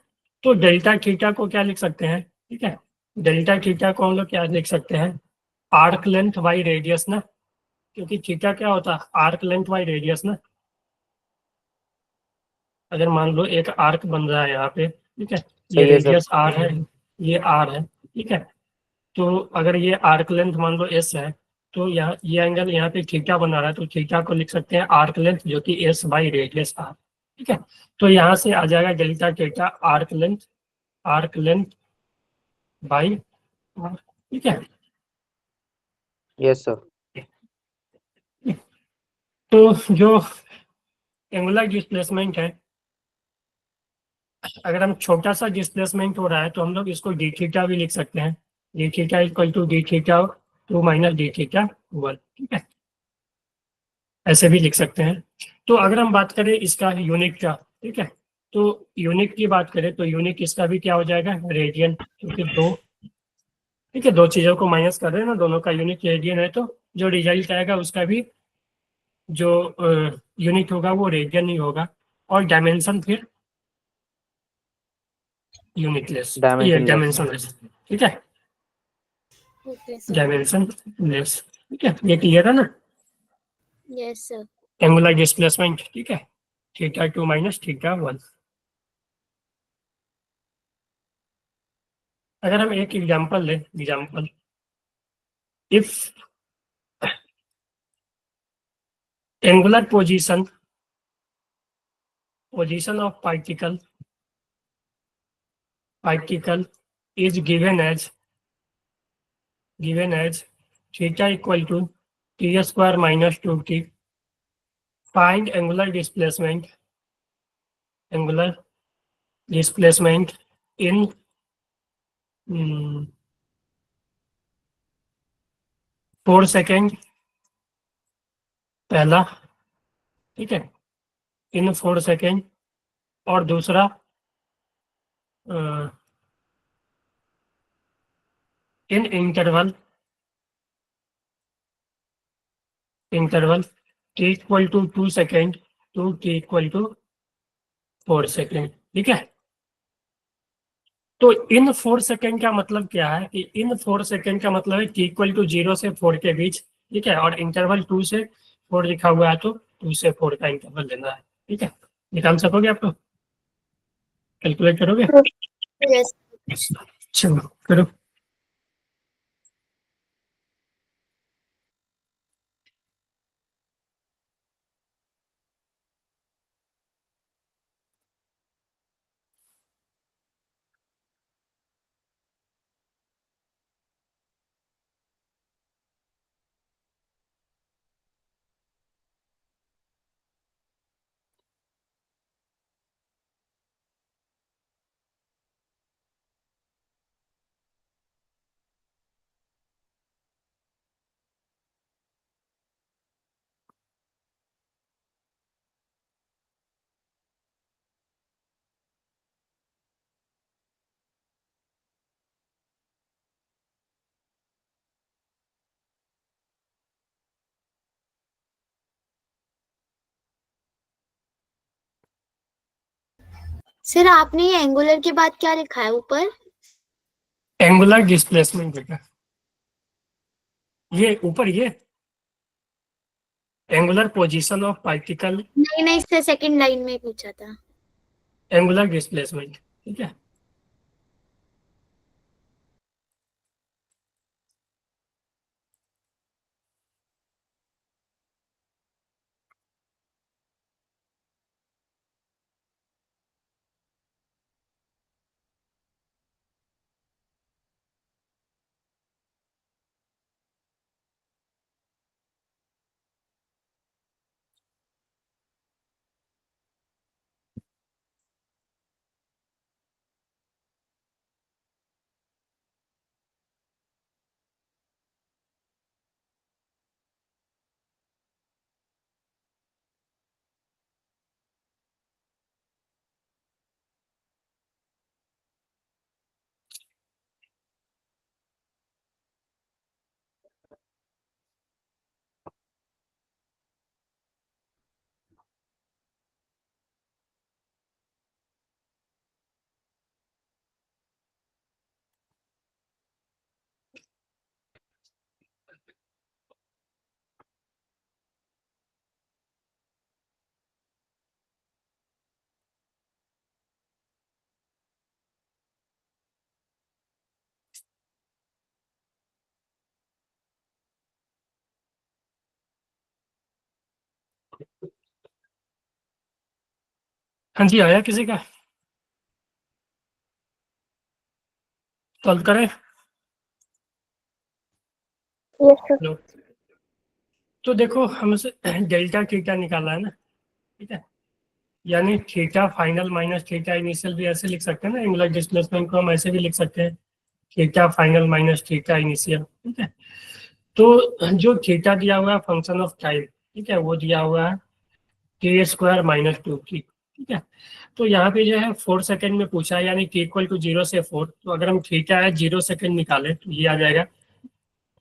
तो डेल्टा थीटा को क्या लिख सकते हैं, ठीक है, डेल्टा थीटा को हम लोग क्या लिख सकते हैं, आर्क लेंथ बाई रेडियस ना, क्योंकि थीटा क्या होता है, आर्क लेंथ बाई रेडियस ना। अगर मान लो एक आर्क बन रहा है यहाँ पे, ठीक है, ये सही है सर। रेडियस आर है, ये आर है, ठीक है, तो अगर ये आर्क लेंथ मान लो एस है, तो यहाँ ये एंगल यहाँ पे थीटा बना रहा है, तो थीटा को लिख सकते हैं आर्क लेंथ, जो कि एस बाई रेडियस आर, ठीक है। तो यहाँ से आ जाएगा delta theta arc length by r, ठीक है। Yes sir. तो जो एंगुलर डिस्प्लेसमेंट है, अगर हम छोटा सा डिस्प्लेसमेंट हो रहा है तो हम लोग इसको डी थीटा भी लिख सकते हैं, d theta equal to d theta 2 minus d theta 1, ठीक है, ऐसे भी लिख सकते हैं। तो अगर हम बात करें इसका यूनिट का, ठीक है, तो यूनिट की बात करें तो यूनिट इसका भी क्या हो जाएगा, रेडियन, क्योंकि दो, ठीक है, दो चीज़ों को माइनस कर रहे हैं ना, दोनों का यूनिट रेडियन है, तो जो रिजल्ट आएगा उसका भी जो यूनिट होगा वो रेडियन ही होगा, और डायमेंशन फिर यूनिटलेस, ये डायमेंशन। डायमेंशनलेस, ठीक है, ओके सर। डायमेंशन लेस, ठीक है, ये क्लियर है ना, यस सर। एंगुलर डिस्प्लेसमेंट, ठीक है, थीटा 2 माइनस थीटा 1। अगर हम एक एग्जांपल लें, example, if angular position of particle is given as theta equal to t square minus 2t, find angular displacement in 4 second, पहला, ठीक है, इन 4 सेकेंड, और दूसरा in interval t equal to 2 second to t equal to 4 second, ठीक है। तो इन 4 second का मतलब क्या है, कि इन 4 सेकेंड का मतलब है t इक्वल टू 0 से 4 के बीच, ठीक है, और इंटरवल 2 से 4 लिखा हुआ है, तो 2 से 4 का इंटरवल लेना है, ठीक है। निकाल सकोगे आप, तो कैलकुलेट करोगे? यस। चलो करो। सर आपने ये एंगुलर के बाद क्या लिखा है ऊपर? एंगुलर डिस्प्लेसमेंट बेटा, ये ऊपर, ये एंगुलर पोजीशन ऑफ पार्टिकल, नहीं नहीं, इससे सेकंड लाइन में ही पूछा था। एंगुलर डिस्प्लेसमेंट, ठीक है। हाँ जी, आया किसी का? सॉल्व करें? Yes sir. लो, तो देखो हमसे डेल्टा थीटा निकाला है ना, ठीक है। यानी theta final minus theta initial भी ऐसे लिख सकते हैं ना, एंगुलर डिस्प्लेसमेंट को हम ऐसे भी लिख सकते हैं, theta final minus theta initial, ठीक है। तो जो थीटा दिया हुआ है फंक्शन ऑफ टाइम, ठीक है, वो दिया हुआ है k² - 2t, ठीक है। तो यहाँ पे जो है 4 सेकंड में पूछा है, यानी t = 0 से 4, तो अगर हम थीटा है 0 सेकंड निकाले तो ये आ जाएगा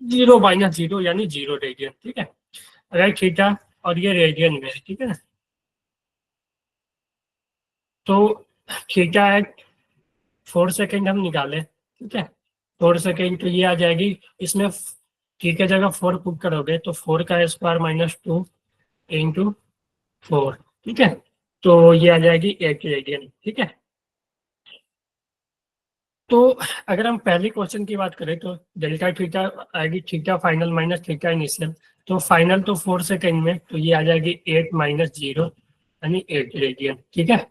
0 - 0 यानी 0 रेडियन, ठीक है। अगर थीटा और ये रेडियन में है, ठीक है ना। तो थीटा है 4 सेकंड हम निकाले, ठीक है, 4 सेकंड, तो ये आ जाएगी, इसमें t के जगह 4 पुट करोगे तो 4² - 2 इंटू 4, ठीक है। तो ये आ जाएगी 8 रेडियन, ठीक है। तो अगर हम पहले क्वेश्चन की बात करें तो डेल्टा थीटा आएगी theta final minus theta initial, तो फाइनल तो 4 सेकंड में, तो ये आ जाएगी 8 - 0 यानी 8 रेडियन, ठीक है।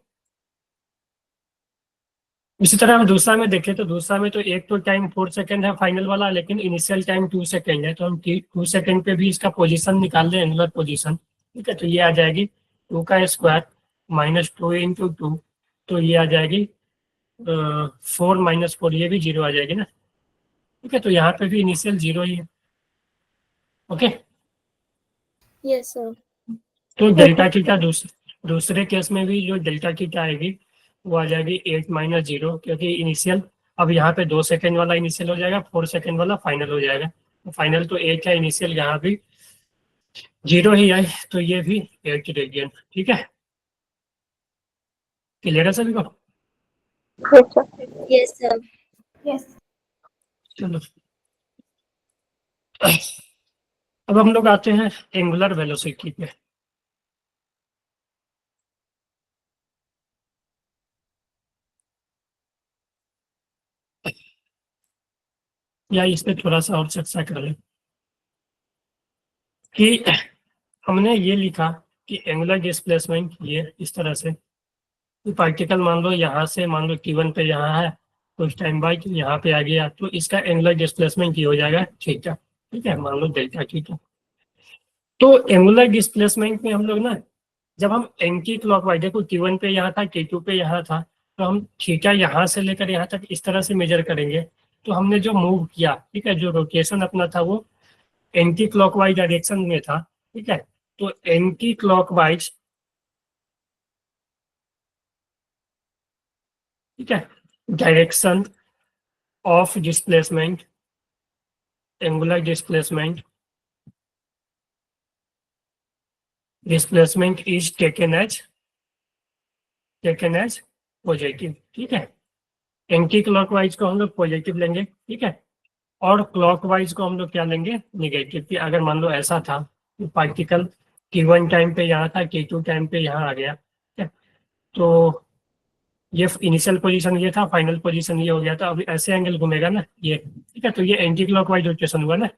इसी तरह हम दूसरा में देखें तो दूसरा में तो एक तो टाइम 4 सेकंड है फाइनल वाला, लेकिन इनिशियल टाइम 2 सेकंड है, तो हम 2 सेकंड पे भी इसका पोजीशन निकाल लें, एंगुलर पोजीशन, ठीक है। तो ये आ जाएगी 2² - 2 इंटू 2, तो ये आ जाएगी 4 - 4, ये भी 0 आ जाएगी ना, ठीक है। तो यहाँ पे भी इनिशियल 0 ही है, ओके। Yes sir. तो डेल्टा थीटा दूसरे केस में भी जो डेल्टा थीटा आएगी वो आ जाएगी 8 - 0, क्योंकि इनिशियल अब यहाँ पे 2 सेकंड वाला इनिशियल हो जाएगा, 4 सेकंड वाला फाइनल हो जाएगा। तो फाइनल तो 8 है, इनिशियल यहाँ भी 0 ही है, तो ये भी 8 रेडियन, ठीक है। क्लियर है सभी को? Yes sir. Yes sir. Yes. चलो, अब हम लोग आते हैं एंगुलर वेलोसिटी पे। या इस पे थोड़ा सा और चर्चा कर लें कि हमने ये लिखा कि एंगुलर डिस्प्लेसमेंट ये इस तरह से, पार्टिकल मान लो यहाँ से, मान लो T1 पे यहाँ है, कुछ टाइम बाद यहाँ पे आ गया, तो इसका एंगुलर डिस्प्लेसमेंट ये हो जाएगा थीटा, ठीक है, मान लो डेल्टा थीटा। तो एंगुलर डिस्प्लेसमेंट में हम लोग ना, जब हम एंटी क्लॉकवाइज, देखो T1 पे यहाँ था, T2 पे यहाँ था, तो हम थीटा यहाँ से लेकर यहाँ तक इस तरह से मेजर करेंगे। तो हमने जो मूव किया, ठीक है, जो रोटेशन अपना था वो एंटी क्लॉकवाइज डायरेक्शन में था, ठीक है। तो एंटी क्लॉकवाइज, ठीक है, direction of displacement, angular displacement is taken as positive, ठीक है। एंटी क्लॉकवाइज को हम लोग पॉजिटिव लेंगे, ठीक है, और क्लॉकवाइज को हम लोग क्या लेंगे, निगेटिव। कि अगर मान लो ऐसा था कि पार्टिकल T1 टाइम पे यहाँ था, T2 टाइम पे यहाँ आ गया, ठीक है। तो ये इनिशियल पोजीशन ये था, फाइनल पोजीशन ये हो गया था। अभी ऐसे एंगल घूमेगा ना ये, ठीक है, तो ये एंटी क्लॉकवाइज रोटेशन हुआ ना,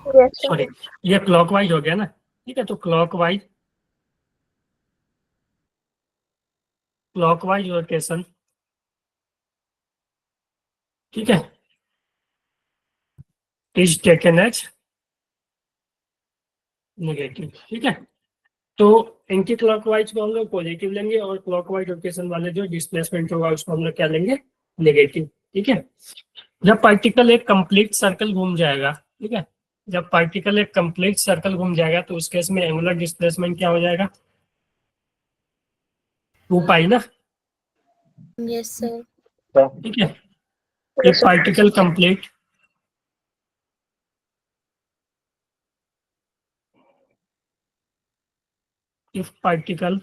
Yes, sir. सॉरी, ये क्लॉकवाइज हो गया ना, ठीक है। तो क्लॉकवाइज रोटेशन, ठीक है, इज टेकन एज नेगेटिव, ठीक है। तो एंटी क्लॉकवाइज को हम लोग पॉजिटिव लेंगे और क्लॉकवाइज रोटेशन वाले जो डिस्प्लेसमेंट होगा उसको हम लोग क्या लेंगे, नेगेटिव, ठीक है। जब पार्टिकल एक कंप्लीट सर्कल घूम जाएगा, ठीक है, जब पार्टिकल एक कंप्लीट सर्कल घूम जाएगा तो उस केस में एंगुलर डिस्प्लेसमेंट क्या हो जाएगा, 2 पाई ना, Yes, sir. ठीक है। एक particle complete if particle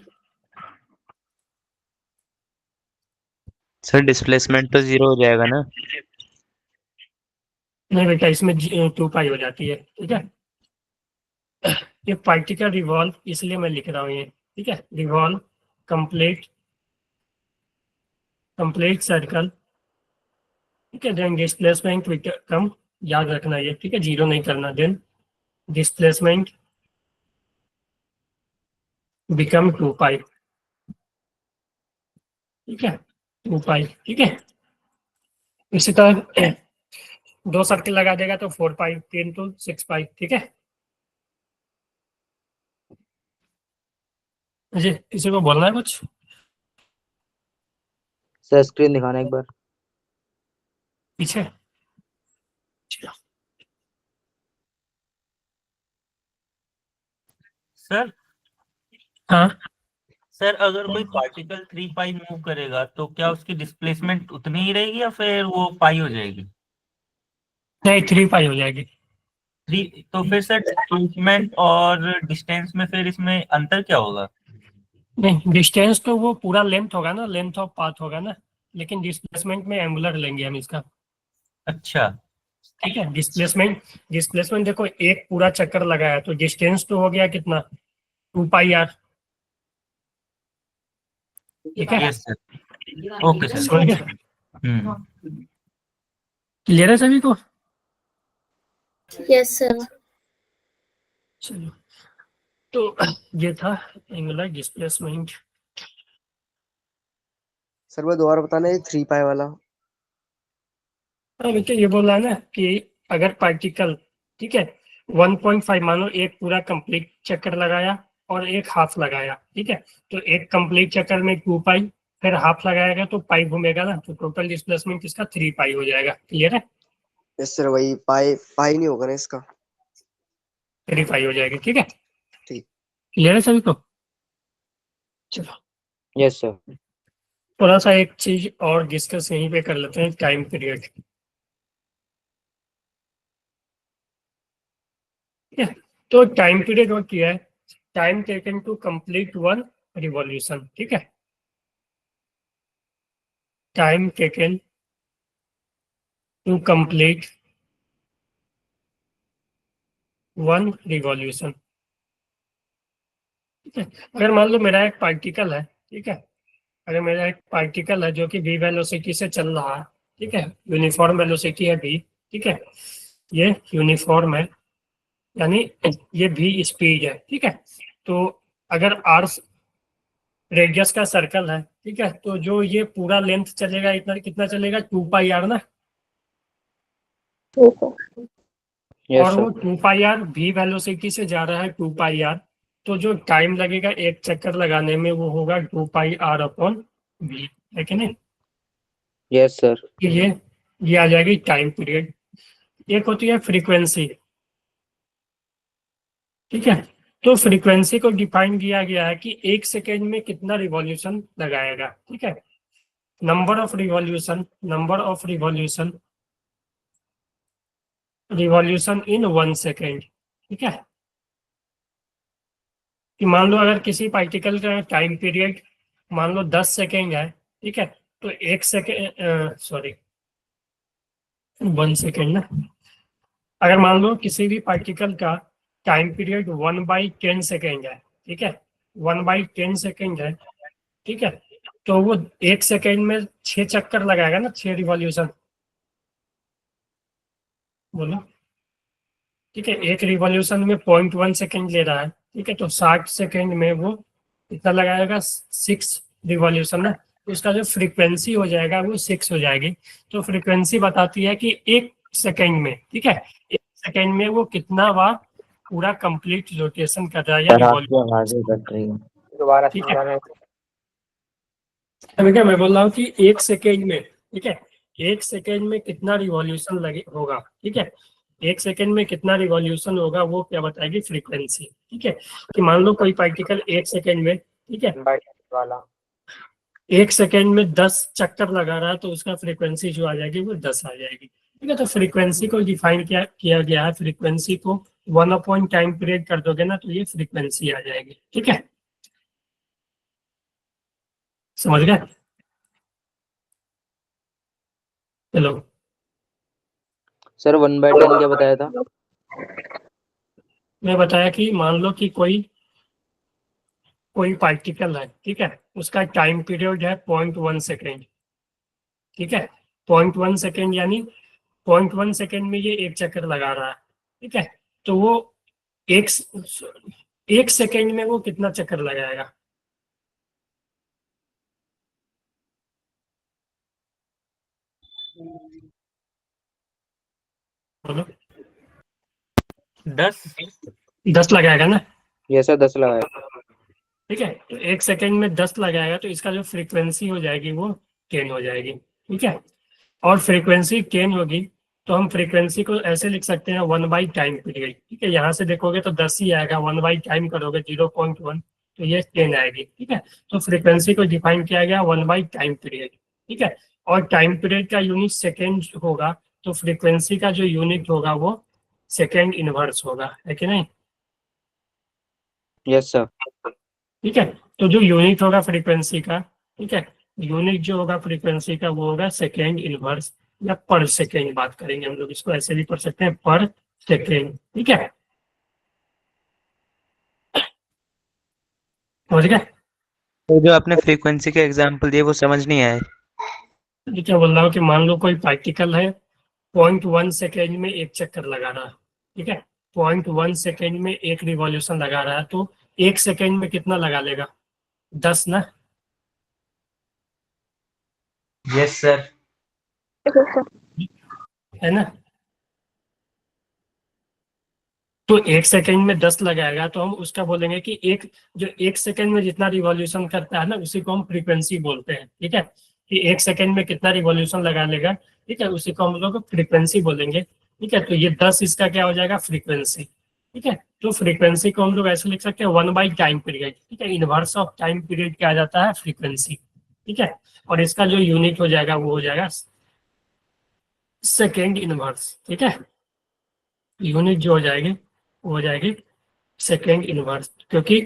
sir displacement तो 0 हो जाएगा ना? नहीं बेटा, इसमें 2 पाई हो जाती है, ठीक है। ये पार्टिकल रिवॉल्व, इसलिए मैं लिख रहा हूँ ये, ठीक है, रिवॉल्व कंप्लीट सर्कल, ठीक है, देन डिस्प्लेसमेंट कम, याद रखना ये, ठीक है, 0 नहीं करना, देन डिस्प्लेसमेंट बिकम 2 पाई, ठीक है, 2 पाई, ठीक है। इसी तरह 2 सर्किल लगा देगा तो 4 पाई, 3 तो 6 पाई, ठीक है जी। किसी को बोलना है कुछ? सर स्क्रीन दिखाना एक बार। पीछे सर हाँ, सर अगर कोई पार्टिकल 3 पाई मूव करेगा तो क्या उसकी डिस्प्लेसमेंट उतनी ही रहेगी या फिर वो पाई हो जाएगी? नहीं 3 पाई हो जाएगी। 3 तो फिर सर डिस्प्लेसमेंट और डिस्टेंस में फिर इसमें अंतर क्या होगा? नहीं, डिस्टेंस तो वो पूरा लेंथ होगा ना, लेंथ ऑफ पाथ होगा ना, लेकिन डिस्प्लेसमेंट में एंगुलर लेंगे हम इसका, अच्छा। ठीक है। डिस्प्लेसमेंट देखो, एक पूरा चक्कर लगाया तो डिस्टेंस तो हो गया कितना, 2 पाई आर, ठीक है, यस सर। Okay sir. समझ गए? क्लियर है सभी को? Yes, sir. चलो, तो ये था एंगुलर डिस्प्लेसमेंट। सर वो दोबारा बताना, ये 3 पाई वाला। हाँ बेटा, ये बोल रहा है ना कि अगर पार्टिकल, ठीक है, 1.5 मानो एक पूरा कंप्लीट चक्कर लगाया और एक हाफ लगाया, ठीक है, तो एक कंप्लीट चक्कर में 2 पाई, फिर हाफ लगाएगा तो पाई घूमेगा ना, तो टोटल डिस्प्लेसमेंट इसका 3 पाई हो जाएगा। क्लियर है? यस सर, वही पाई पाई नहीं होगा ना इसका। 3 पाई हो जाएगी, ठीक है। ठीक। क्लियर है सभी को? चलो, यस सर। थोड़ा सा एक चीज और डिस्कस यहीं पे कर लेते हैं, टाइम पीरियड, ठीक है। तो टाइम पीरियड और क्या है, time taken to complete 1 revolution, ठीक है, time taken to complete 1 revolution, ठीक है। अगर मान लो मेरा एक पार्टिकल है, ठीक है, अगर मेरा एक पार्टिकल है जो कि v वेलोसिटी से चल रहा है, ठीक है, यूनिफॉर्म वेलोसिटी है v, ठीक है, ये यूनिफॉर्म है, यानी ये v स्पीड है, ठीक है। तो अगर r रेडियस का सर्कल है, ठीक है, तो जो ये पूरा लेंथ चलेगा इतना, कितना चलेगा, 2 पाई आर ना, Yes, sir. यस और वो sir. 2 pi r v velocity से जा रहा है 2 पाई आर, तो जो टाइम लगेगा एक चक्कर लगाने में वो होगा 2 पाई आर अपॉन v, है कि नहीं? Yes sir. ये आ जाएगी टाइम पीरियड। एक होती है फ्रीक्वेंसी, ठीक है, तो फ्रीक्वेंसी को डिफाइन किया गया है कि 1 सेकेंड में कितना रिवॉल्यूशन लगाएगा, ठीक है, number of revolution in 1 second, ठीक है। कि मान लो अगर किसी पार्टिकल का टाइम पीरियड मान लो 10 सेकेंड है, ठीक है, तो 1 सेकेंड, सॉरी 1 सेकेंड ना, अगर मान लो किसी भी पार्टिकल का टाइम पीरियड 1/10 सेकेंड है, ठीक है, 1/10 सेकेंड है, ठीक है, तो वो 1 सेकेंड में 6 चक्कर लगाएगा ना, 6 रिवॉल्यूशन, बोलो, ठीक है, एक रिवॉल्यूशन में 0.1 सेकेंड ले रहा है, ठीक है, तो 60 सेकेंड में वो कितना लगाएगा, 6 रिवॉल्यूशन ना, तो उसका जो फ्रीक्वेंसी हो जाएगा वो 6 हो जाएगी। तो फ्रीक्वेंसी बताती है कि 1 सेकेंड में, ठीक है, 1 सेकेंड में वो कितना बार पूरा कंप्लीट रोटेशन कर रहा है या सर रिवॉल्यूशन, आपकी आवाज़ें कट रही है। दोबारा ठीक है। समझाना। अभी क्या मैं बोल रहा हूँ कि 1 सेकेंड में, ठीक है, 1 सेकेंड में कितना रिवॉल्यूशन लगे होगा, ठीक है, 1 सेकेंड में कितना रिवॉल्यूशन होगा वो क्या बताएगी, फ्रीक्वेंसी, ठीक है, कि मान लो कोई पार्टिकल 1 सेकेंड में, ठीक है, वाला 1 सेकेंड में 10 चक्कर लगा रहा है, तो उसका फ्रीक्वेंसी जो आ जाएगी वो 10 आ जाएगी, ठीक है। तो फ्रीक्वेंसी को डिफाइन किया गया है, फ्रीक्वेंसी को 1 टाइम पीरियड कर दोगे ना तो ये फ्रीक्वेंसी आ जाएगी, ठीक है, समझ गए? चलो, सर 1/10 क्या बताया था? मैं बताया कि मान लो कि कोई पार्टिकल है, ठीक है, उसका टाइम पीरियड है 0.1 सेकेंड, ठीक है, 0.1 सेकेंड यानी 0.1 सेकेंड में ये 1 चक्कर लगा रहा है, ठीक है, तो वो एक 1 सेकेंड में वो कितना चक्कर लगाएगा, बोलो, 10। 10 लगाएगा ना, ये सर 10 लगाया। ठीक है, तो 1 सेकेंड में 10 लगाएगा तो इसका जो फ्रीक्वेंसी हो जाएगी वो 10 हो जाएगी, ठीक है, और फ्रीक्वेंसी 10 होगी तो हम फ्रीक्वेंसी को ऐसे लिख सकते हैं 1/टाइम पीरियड, ठीक है, यहाँ से देखोगे तो 10 ही आएगा, 1/टाइम करोगे 0.1 तो ये 10 आएगी, ठीक है, तो फ्रीक्वेंसी को डिफाइन किया गया 1/टाइम पीरियड, ठीक है, और टाइम पीरियड का यूनिट सेकेंड होगा, तो फ्रीक्वेंसी का जो यूनिट होगा वो सेकेंड इनवर्स होगा, है कि नहीं? Yes sir. ठीक है, तो जो यूनिट होगा फ्रीक्वेंसी का, ठीक है, यूनिट जो होगा फ्रीक्वेंसी का वो होगा सेकेंड इनवर्स या पर सेकेंड, बात करेंगे हम लोग इसको ऐसे भी पढ़ सकते हैं, पर सेकेंड, ठीक है, समझ गए? तो जो आपने फ्रीक्वेंसी के एग्जांपल दिए वो समझ नहीं आए। ये क्या बोल रहा हूँ कि मान लो कोई पार्टिकल है 0.1 सेकेंड में 1 चक्कर लगा रहा है, ठीक है, 0.1 सेकेंड में 1 रिवॉल्यूशन लगा रहा है, तो 1 सेकेंड में कितना लगा लेगा, 10 ना, यस सर। है ना, तो 1 सेकेंड में 10 लगाएगा तो हम उसका बोलेंगे कि जो 1 सेकेंड में जितना रिवॉल्यूशन करता है ना उसी को हम फ्रीक्वेंसी बोलते हैं, ठीक है, कि 1 सेकेंड में कितना रिवॉल्यूशन लगा लेगा, ठीक है, उसी को हम लोग फ्रीक्वेंसी बोलेंगे, ठीक है, तो ये 10 इसका क्या हो जाएगा, फ्रीक्वेंसी, ठीक है, तो फ्रीक्वेंसी को हम लोग ऐसे लिख सकते हैं 1/टाइम पीरियड, ठीक है, इनवर्स ऑफ टाइम पीरियड क्या आ जाता है, फ्रीक्वेंसी, ठीक है, और इसका जो यूनिट हो जाएगा वो हो जाएगा सेकेंड इनवर्स, ठीक है, यूनिट जो हो जाएगी वो हो जाएगी सेकेंड इनवर्स, क्योंकि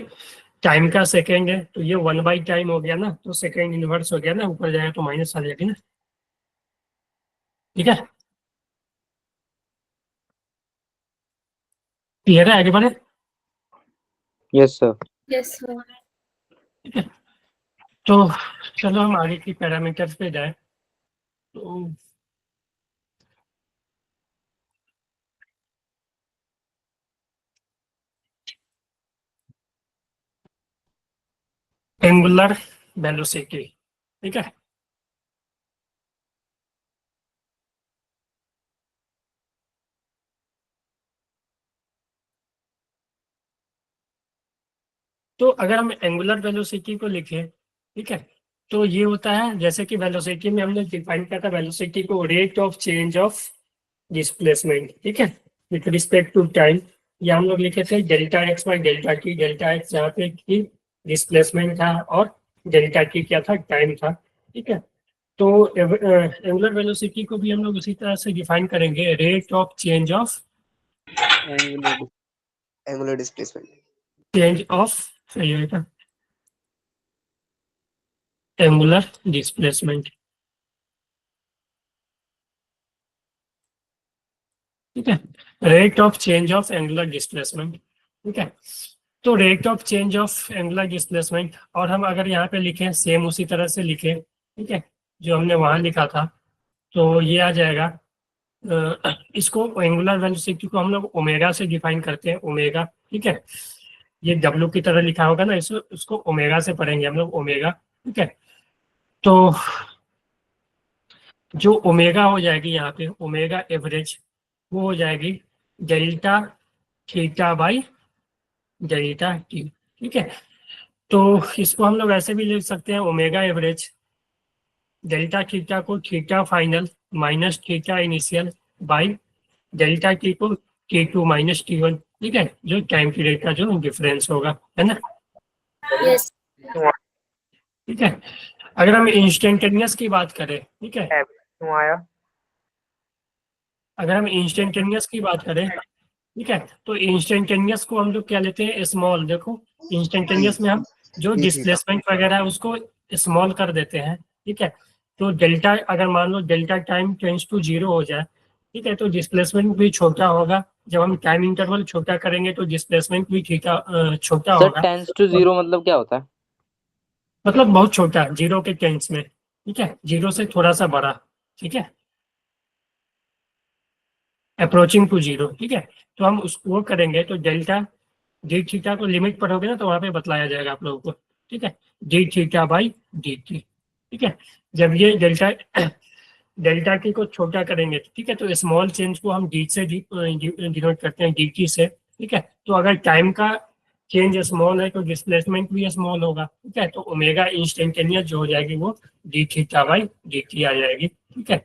टाइम का सेकेंड है तो ये 1/टाइम हो गया ना, तो सेकेंड इनवर्स हो गया ना, ऊपर जाएगा तो माइनस आ जाएगी ना, ठीक है, क्लियर है, आगे बढ़े? Yes sir. Yes sir. ठीक है, तो चलो हम आगे की पैरामीटर्स पे जाए, तो एंगुलर वेलोसिटी, ठीक है, तो अगर हम एंगुलर वेलोसिटी को लिखें, ठीक है, तो ये होता है जैसे कि वेलोसिटी में हमने डिफाइन किया था वेलोसिटी को rate of change of displacement, ठीक है, विथ रिस्पेक्ट टू टाइम, या हम लोग लिखे थे delta x by delta T, delta x यहाँ पे की डिस्प्लेसमेंट था और डेल्टा टी क्या था, टाइम था, ठीक है, तो एंगुलर वेलोसिटी को भी हम लोग उसी तरह से डिफाइन करेंगे, rate of change of angular displacement. सही होगा, एंगुलर डिस्प्लेसमेंट, ठीक है, rate of change of angular displacement, ठीक है। तो rate of change of angular displacement, और हम अगर यहाँ पे लिखें सेम उसी तरह से लिखें, ठीक है, जो हमने वहाँ लिखा था, तो ये आ जाएगा। इसको एंगुलर वेलोसिटी को हम लोग ओमेगा से डिफाइन करते हैं, ओमेगा, ठीक है। ये डब्ल्यू की तरह लिखा होगा ना, इसको उसको ओमेगा से पढ़ेंगे हम लोग, ओमेगा, ठीक है। तो जो ओमेगा हो जाएगी यहाँ पे, ओमेगा एवरेज, वो हो जाएगी delta theta by delta T, ठीक है। तो इसको हम लोग ऐसे भी लिख सकते हैं, ओमेगा एवरेज डेल्टा थीटा को theta final minus theta initial by delta T को T2 माइनस T1, ठीक है, जो टाइम पीरियड का जो डिफरेंस होगा, है ना। यस। ठीक है। अगर हम इंस्टेंटेनियस की बात करें, ठीक है, क्यों आया? अगर हम इंस्टेंटेनियस की बात करें, ठीक है, तो इंस्टेंटेनियस को हम लोग क्या लेते हैं, स्मॉल। देखो इंस्टेंटेनियस में हम जो ये थीटा। डिस्प्लेसमेंट वगैरह है उसको स्मॉल कर देते हैं, ठीक है। तो डेल्टा, अगर मान लो delta time tends to zero हो जाए, ठीक है, तो डिस्प्लेसमेंट भी छोटा होगा। जब हम टाइम इंटरवल छोटा करेंगे तो डिस्प्लेसमेंट भी छोटा सर होगा। टेंस टू जीरो मतलब क्या होता है? मतलब बहुत छोटा, जीरो के टेंस में, ठीक है, जीरो से थोड़ा सा बड़ा, ठीक है, अप्रोचिंग टू जीरो, ठीक है। तो हम उस वो करेंगे तो डेल्टा डी थीटा को लिमिट पढ़ोगे ना, तो वहाँ पे बतलाया जाएगा आप लोगों को, ठीक है, D theta by D T, ठीक है। जब ये डेल्टा डेल्टा टी को छोटा करेंगे, ठीक है, तो स्मॉल चेंज को हम डी से डिनोट करते हैं, डी टी से, ठीक है। तो अगर टाइम का चेंज स्मॉल है तो डिस्प्लेसमेंट भी स्मॉल होगा, ठीक है। तो ओमेगा इंस्टेंटेनियस जो हो जाएगी वो D theta by D T आ जाएगी, ठीक है,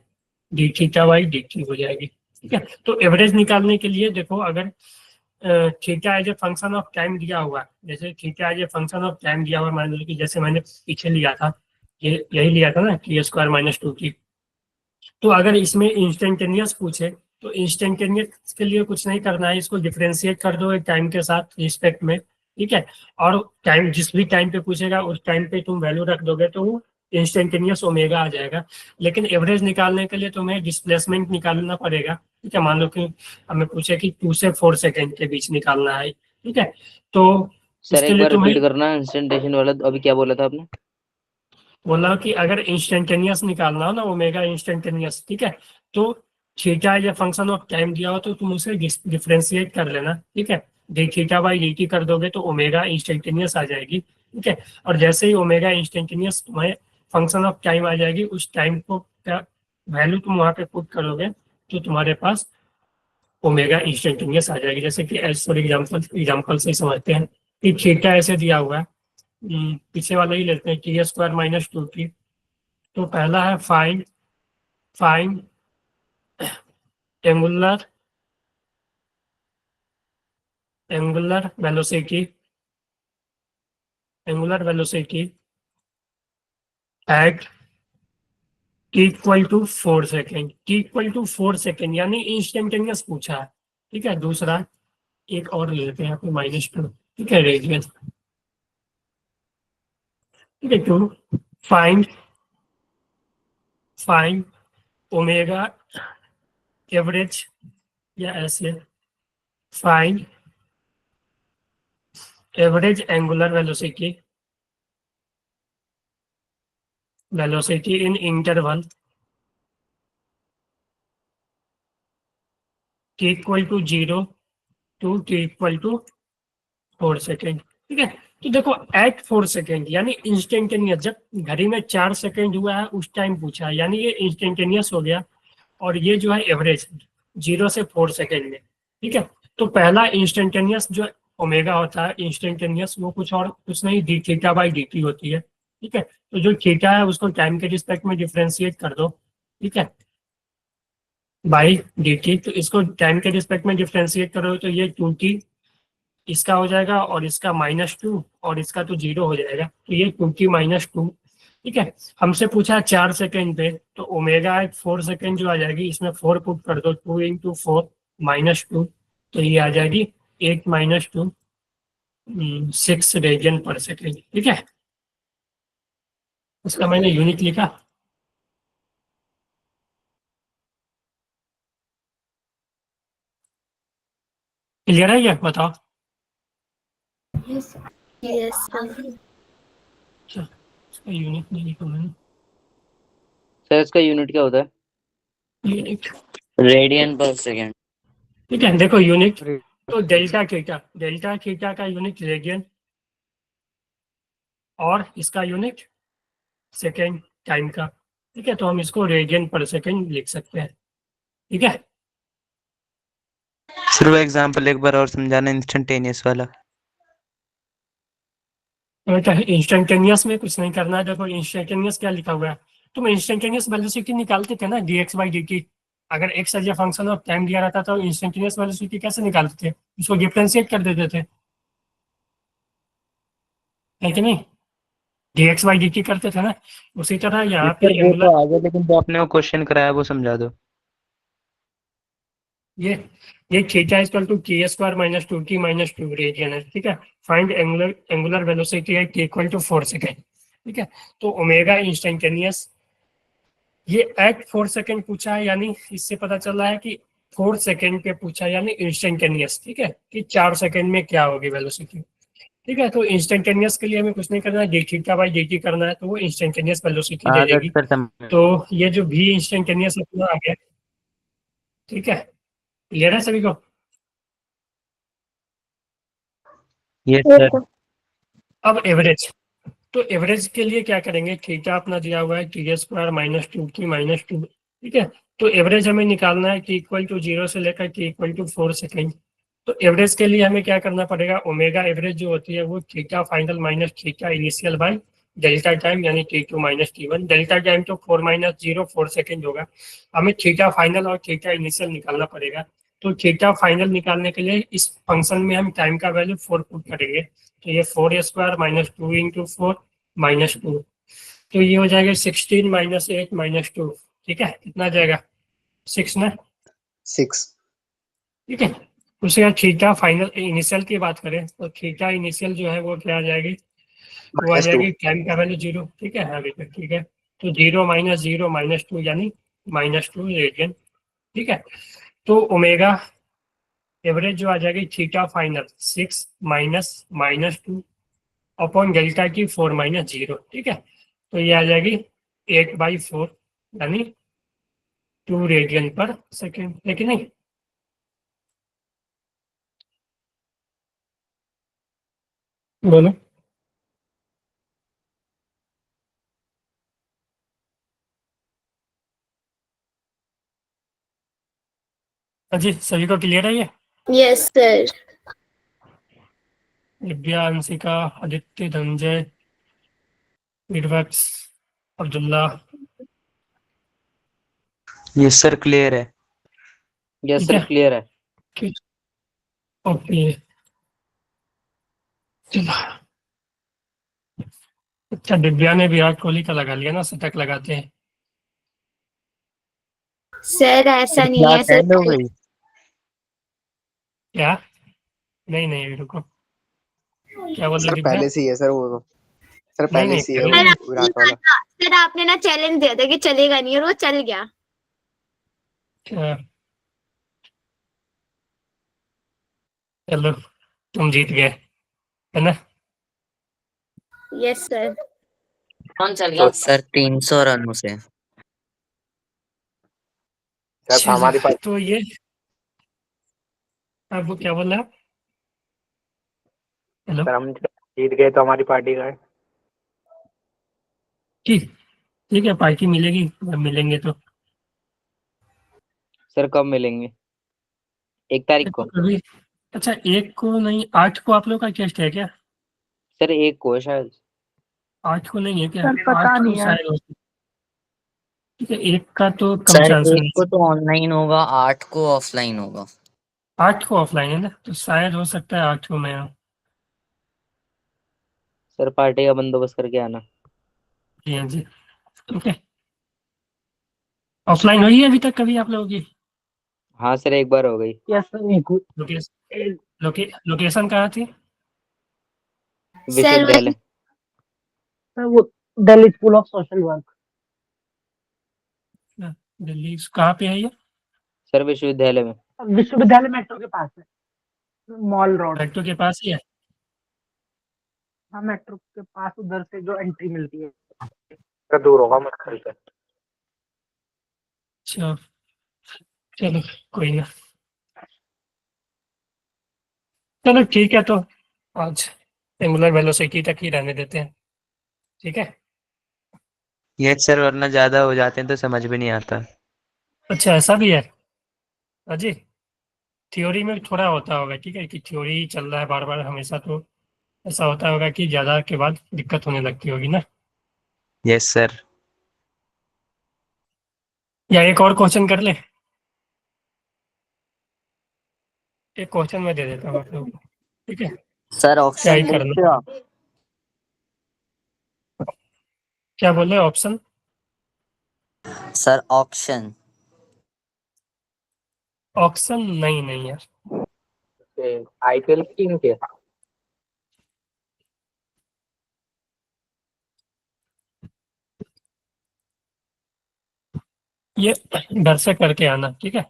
D theta by D T हो जाएगी, ठीक है। तो एवरेज निकालने के लिए देखो, अगर theta as a function of time दिया हुआ, जैसे theta as a function of time दिया हुआ, मान लो कि जैसे मैंने पीछे लिया था, ये यही लिया था ना, T square minus two t. तो अगर इसमें इंस्टेंटेनियस पूछे तो इंस्टेंटेनियस के लिए कुछ नहीं करना है, इसको डिफ्रेंशिएट कर दो टाइम के साथ रिस्पेक्ट में, ठीक है। और टाइम जिस भी टाइम पे पूछेगा उस टाइम पे तुम वैल्यू रख दोगे तो वो इंस्टेंटेनियस ओमेगा आ जाएगा। लेकिन एवरेज निकालने के लिए तुम्हें डिस्प्लेसमेंट निकालना पड़ेगा, ठीक है। मान लो कि हमें पूछे कि 2 से 4 सेकेंड के बीच निकालना है, ठीक है, तो सर इसके एक लिए बार तुम्हें रिपीट करना इंस्टेंटेशन वाला, अभी क्या बोला था आपने? बोला कि अगर इंस्टेंटेनियस निकालना हो ना, ओमेगा इंस्टेंटेनियस, ठीक है, तो थीटा या फंक्शन ऑफ टाइम दिया हो तो तुम उसे डिफ्रेंशिएट कर लेना, ठीक है। D theta by D T कर दोगे तो ओमेगा इंस्टेंटेनियस आ जाएगी, ठीक है। और जैसे ही ओमेगा इंस्टेंटेनियस तुम्हें फंक्शन ऑफ टाइम आ जाएगी, उस टाइम को क्या वैल्यू तुम वहाँ पे पुट करोगे तो तुम्हारे पास ओमेगा इंस्टेंटेनियस आ जाएगी। जैसे कि एज फॉर एग्जाम्पल से समझते हैं कि थीटा ऐसे दिया हुआ है, पीछे वाला ही लेते हैं, t square minus two t. तो पहला है find find angular angular velocity angular velocity at t equal to 4 second, t equal to 4 second यानी इंस्टेंटेनियस पूछा है, ठीक है। दूसरा एक और ले लेते हैं यहाँ पे -2, ठीक है, रेडियन, ठीक है। To find find omega average, या ऐसे find average angular velocity in interval t equal to 0 to t equal to 4 second, ठीक है। तो देखो एट 4 सेकेंड यानी इंस्टेंटेनियस, जब घड़ी में 4 सेकेंड हुआ है उस टाइम पूछा है, यानी ये इंस्टेंटेनियस हो गया। और ये जो है एवरेज 0 से 4 सेकेंड में, ठीक है। तो पहला इंस्टेंटेनियस जो ओमेगा होता है इंस्टेंटेनियस, वो कुछ नहीं, D theta by D T होती है, ठीक है। तो जो थीटा है उसको टाइम के रिस्पेक्ट में डिफ्रेंशिएट कर दो, ठीक है, बाई डी टी। तो इसको टाइम के रिस्पेक्ट में डिफ्रेंशिएट करो तो ये 2t इसका हो जाएगा, और इसका -2, और इसका तो 0 हो जाएगा, तो ये 2t-2, ठीक है। हमसे पूछा है 4 सेकेंड पे, तो ओमेगा 4 सेकेंड जो आ जाएगी, इसमें 4 पुट कर दो, 2 इंटू 4 -2, तो ये आ जाएगी 8 - 2 6 रेडियन पर सेकेंड, ठीक है। उसका मैंने यूनिट लिखा। क्लियर है ये, बताओ। यस अच्छा, इसका यूनिट नहीं लिखा मैंने। सर इसका यूनिट क्या होता है? यूनिट, रेडियन पर सेकेंड। ठीक है, देखो यूनिट तो डेल्टा थीटा का यूनिट रेडियन और इसका यूनिट सेकेंड टाइम का। ठीक है, तो हम इसको रेडियन पर सेकेंड लिख सकते हैं। ठीक है, सर वो एग्जांपल एक बार और समझाना, इंस्टेंटेनियस वाला। तो इंस्टेंटेनियस में कुछ नहीं करना है। देखो इंस्टेंटेनियस क्या लिखा हुआ है, तुम इंस्टेंटेनियस वेलोसिटी निकालते थे ना, dx बाई dt। अगर x as a function of time दिया रहता तो इंस्टेंटेनियस वेलोसिटी कैसे निकालते थे? उसको डिफरेंशिएट कर देते थे, है कि नहीं? dx बाई dt करते थे ना, उसी तरह यहाँ पे सर वो एंगुलर, तो आ गया, लेकिन जो आपने वो क्वेश्चन कराया वो समझा दो। ये ये theta equal to k square minus 2t minus 2 radian है। ठीक है, find angular velocity at t equal to 4 second. ठीक है, तो ओमेगा इंस्टेंटेनियस ये एट 4 सेकेंड पूछा है, यानी इससे पता चल रहा है कि 4 सेकेंड पे पूछा है, यानी इंस्टेंटेनियस। ठीक है, कि 4 सेकेंड में क्या होगी वेलोसिटी। ठीक है, तो इंस्टेंटेनियस के लिए हमें कुछ नहीं करना है, डी थीटा बाई dt करना है, तो वो इंस्टेंटेनियस वेलोसिटी दे आ गया देगी। सर समझ। तो ये जो भी इंस्टेंटेनियस अपना आ गया। ठीक है, क्लियर है सभी को? Yes yes sir. सर। अब एवरेज, तो एवरेज के लिए क्या करेंगे, थीटा अपना दिया हुआ है T square minus 2t minus 2। ठीक है, तो एवरेज हमें निकालना है t इक्वल टू 0 से लेकर t इक्वल टू 4 सेकेंड। तो एवरेज के लिए हमें क्या करना पड़ेगा, ओमेगा एवरेज जो होती है वो theta final minus theta initial by delta time, यानी t2 minus t1। Delta time तो 4 माइनस 0 4 सेकेंड होगा। हमें थीटा फाइनल और थीटा इनिशियल निकालना पड़ेगा। तो थीटा फाइनल निकालने के लिए इस फंक्शन में हम टाइम का वैल्यू 4 पुट करेंगे। तो ये 4 स्क्वायर माइनस 2 इंटू 4 माइनस 2, तो ये हो जाएगा 16 माइनस 8 माइनस 2। ठीक है, कितना आ जाएगा? 6 ना। 6। ठीक है, उसके बाद थीटा फाइनल इनिशियल की बात करें तो थीटा इनिशियल जो है वो क्या आ जाएगी, वो आ -2। जाएगी टाइम का वैल्यू 0। ठीक है, अभी तक ठीक है, तो 0 माइनस 0 माइनस 2 यानी माइनस 2 रेडियन। ठीक है, तो ओमेगा एवरेज जो आ जाएगी theta final 6 minus minus 2 upon delta की 4 माइनस 0। ठीक है, तो ये आ जाएगी 8/4 यानी 2 रेडियन पर सेकेंड, है कि नहीं? बोलो। हाँ जी, सभी को क्लियर है ये? Yes sir. दिव्या, अंशिका, आदित्य, धनंजय, विरवक्स, अब्दुल्ला। यस सर क्लियर है। यस ठीक सर है, क्लियर है। ठीक, ओके, चलो। अच्छा, दिव्या ने विराट कोहली का लगा लिया ना, शतक लगाते हैं। सर ऐसा नहीं है क्लास सर। एंड हो गई। क्या? नहीं नहीं, रुको, क्या बोल रहे सर दिव्या? पहले से ही है सर वो तो। सर नहीं पहले नहीं, से ही है पहले वो नहीं। विराट वाला। सर आपने ना चैलेंज दिया था कि चलेगा नहीं और वो चल गया। अच्छा, चलो, तुम जीत गए, है ना? Yes sir. कौन चल गया सर? 300 रनों से। सर चलो, हमारी पार्टी। तो ये अब क्या बोल रहे हो? हेलो, सर हम जीत गए तो हमारी पार्टी का है। ठीक, ठीक है, पार्टी मिलेगी जब मिलेंगे तो। सर कब मिलेंगे? 1 तारीख देखो को। अभी, अच्छा, 1 को नहीं, 8 को आप लोग का टेस्ट है क्या? सर 1 को है शायद। 8 को नहीं है क्या? सर पता 8 को नहीं है। शायद हो सकता है। ठीक है, 1 का तो कम सर चांस 1 है। को तो ऑनलाइन होगा, 8 को ऑफलाइन होगा। 8 को ऑफलाइन है ना, तो शायद हो सकता है 8 को मैं आऊँ। सर पार्टी का बंदोबस्त करके आना। जी हाँ जी, ठीक है। ऑफलाइन हुई है अभी तक कभी आप लोगों की? हाँ सर एक बार हो गई। Yes sir. लोकेशन, लोकेशन कहाँ थी? सर विश्वविद्यालय। सर वो Delhi school of social work. Delhi कहाँ पे है ये? सर विश्वविद्यालय में। विश्वविद्यालय मेट्रो के पास है, मॉल रोड। मेट्रो के पास ही है? हाँ मेट्रो के पास उधर से जो एंट्री मिलती है थोड़ा दूर होगा मत खरीद। अच्छा चलो कोई ना, चलो ठीक है, तो आज एंगुलर वेलोसिटी तक ही रहने देते हैं, ठीक है। यस सर, वरना ज्यादा हो जाते हैं तो समझ भी नहीं आता। अच्छा ऐसा भी है अजी, थ्योरी में थोड़ा होता होगा, ठीक है, कि थ्योरी चल रहा है बार बार हमेशा, तो ऐसा होता होगा कि ज़्यादा के बाद दिक्कत होने लगती होगी ना। Yes sir. या एक और क्वेश्चन कर ले, एक क्वेश्चन मैं दे देता हूँ आप लोगों को, ठीक है, सर क्या ही ऑप्शन करना। देखते हो आप? क्या बोले ऑप्शन? Sir option. ऑप्शन नहीं, नहीं यार। आईपीएल की टीम के ये डर से करके आना, ठीक है।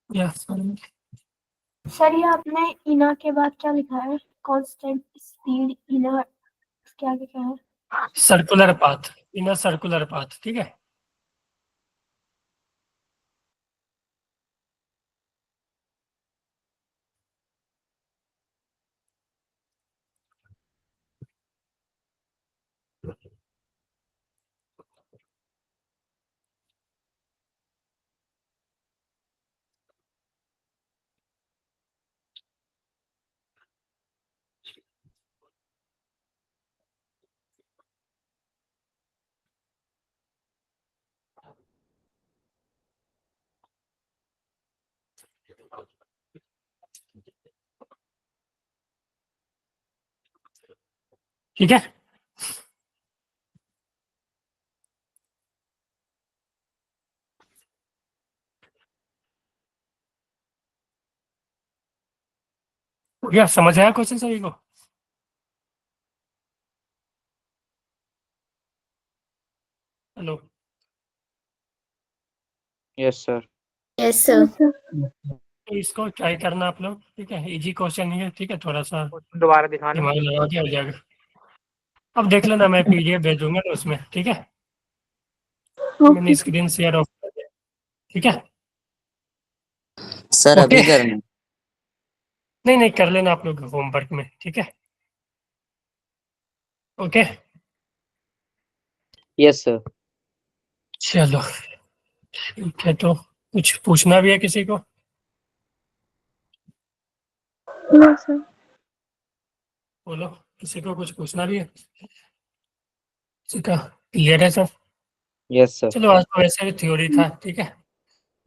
यस सर ये आपने इना के बाद क्या लिखा है? कांस्टेंट स्पीड इना क्या लिखा है? Circular path, inner circular path, ठीक है। ठीक है, हो गया, समझ आया क्वेश्चन सभी को? Hello, yes sir. Yes sir. तो इसको ट्राई करना आप लोग, ठीक है, इजी क्वेश्चन ही है, ठीक है, थोड़ा सा दोबारा दिखाना। दिमाग लगा के हो जाएगा। अब देख लेना, मैं पीडीएफ भेज दूंगा ना उसमें, ठीक है। मैंने स्क्रीन शेयर ऑफ कर दिया, ठीक है। सर ओके, अभी करना? नहीं नहीं, कर लेना आप लोग होमवर्क में, ठीक है। Okay yes sir. चलो ठीक है, तो कुछ पूछना भी है किसी को? सर बोलो, किसी को कुछ पूछना भी है? किसी का क्लियर है सब? Yes sir. चलो आज तो वैसे भी थ्योरी था, ठीक है।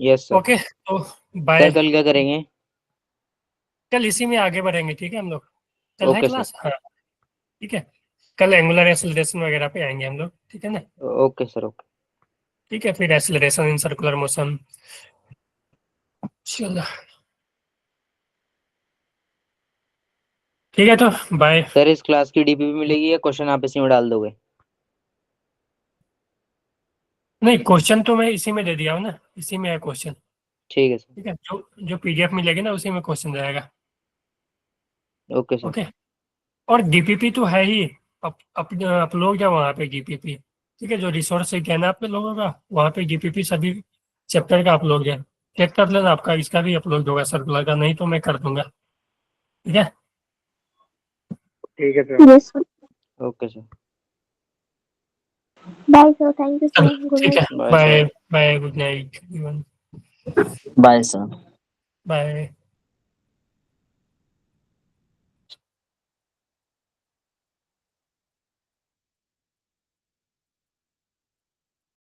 Yes sir. ओके तो बाय। सर कल क्या करेंगे? कल इसी में आगे बढ़ेंगे, ठीक है हम लोग। कल है ओके सर। क्लास, हाँ ठीक है। कल एंगुलर एक्सेलरेशन वगैरह पे आएंगे हम लोग, ठीक है ना। Okay sir. ओके। ठीक है, फिर एक्सेलरेशन इन सर्कुलर मोशन। चलो ठीक है, तो बाय। सर इस क्लास की डीपी भी मिलेगी या क्वेश्चन आप इसी में डाल दोगे? नहीं, क्वेश्चन तो मैं इसी में दे दिया हूँ ना, इसी में है क्वेश्चन, ठीक है सर। ठीक है। जो जो पीडीएफ मिलेगी ना उसी में क्वेश्चन रहेगा। Okay sir. ओके, और डीपीपी तो है ही, अपलोड है वहाँ पे डीपीपी, ठीक है। जो रिसोर्स है ना आप लोगों का, वहाँ पे डीपीपी सभी चैप्टर का अपलोड है। चेक कर लेना, आपका इसका भी अपलोड होगा सर्कुलर का, नहीं तो मैं कर दूंगा, ठीक है। ठीक है sir. Yes sir. Okay sir. Bye sir, thank you चलो सर, गुड ठीक है, night. Bye bye sir. Bye, good night, bye sir. Bye.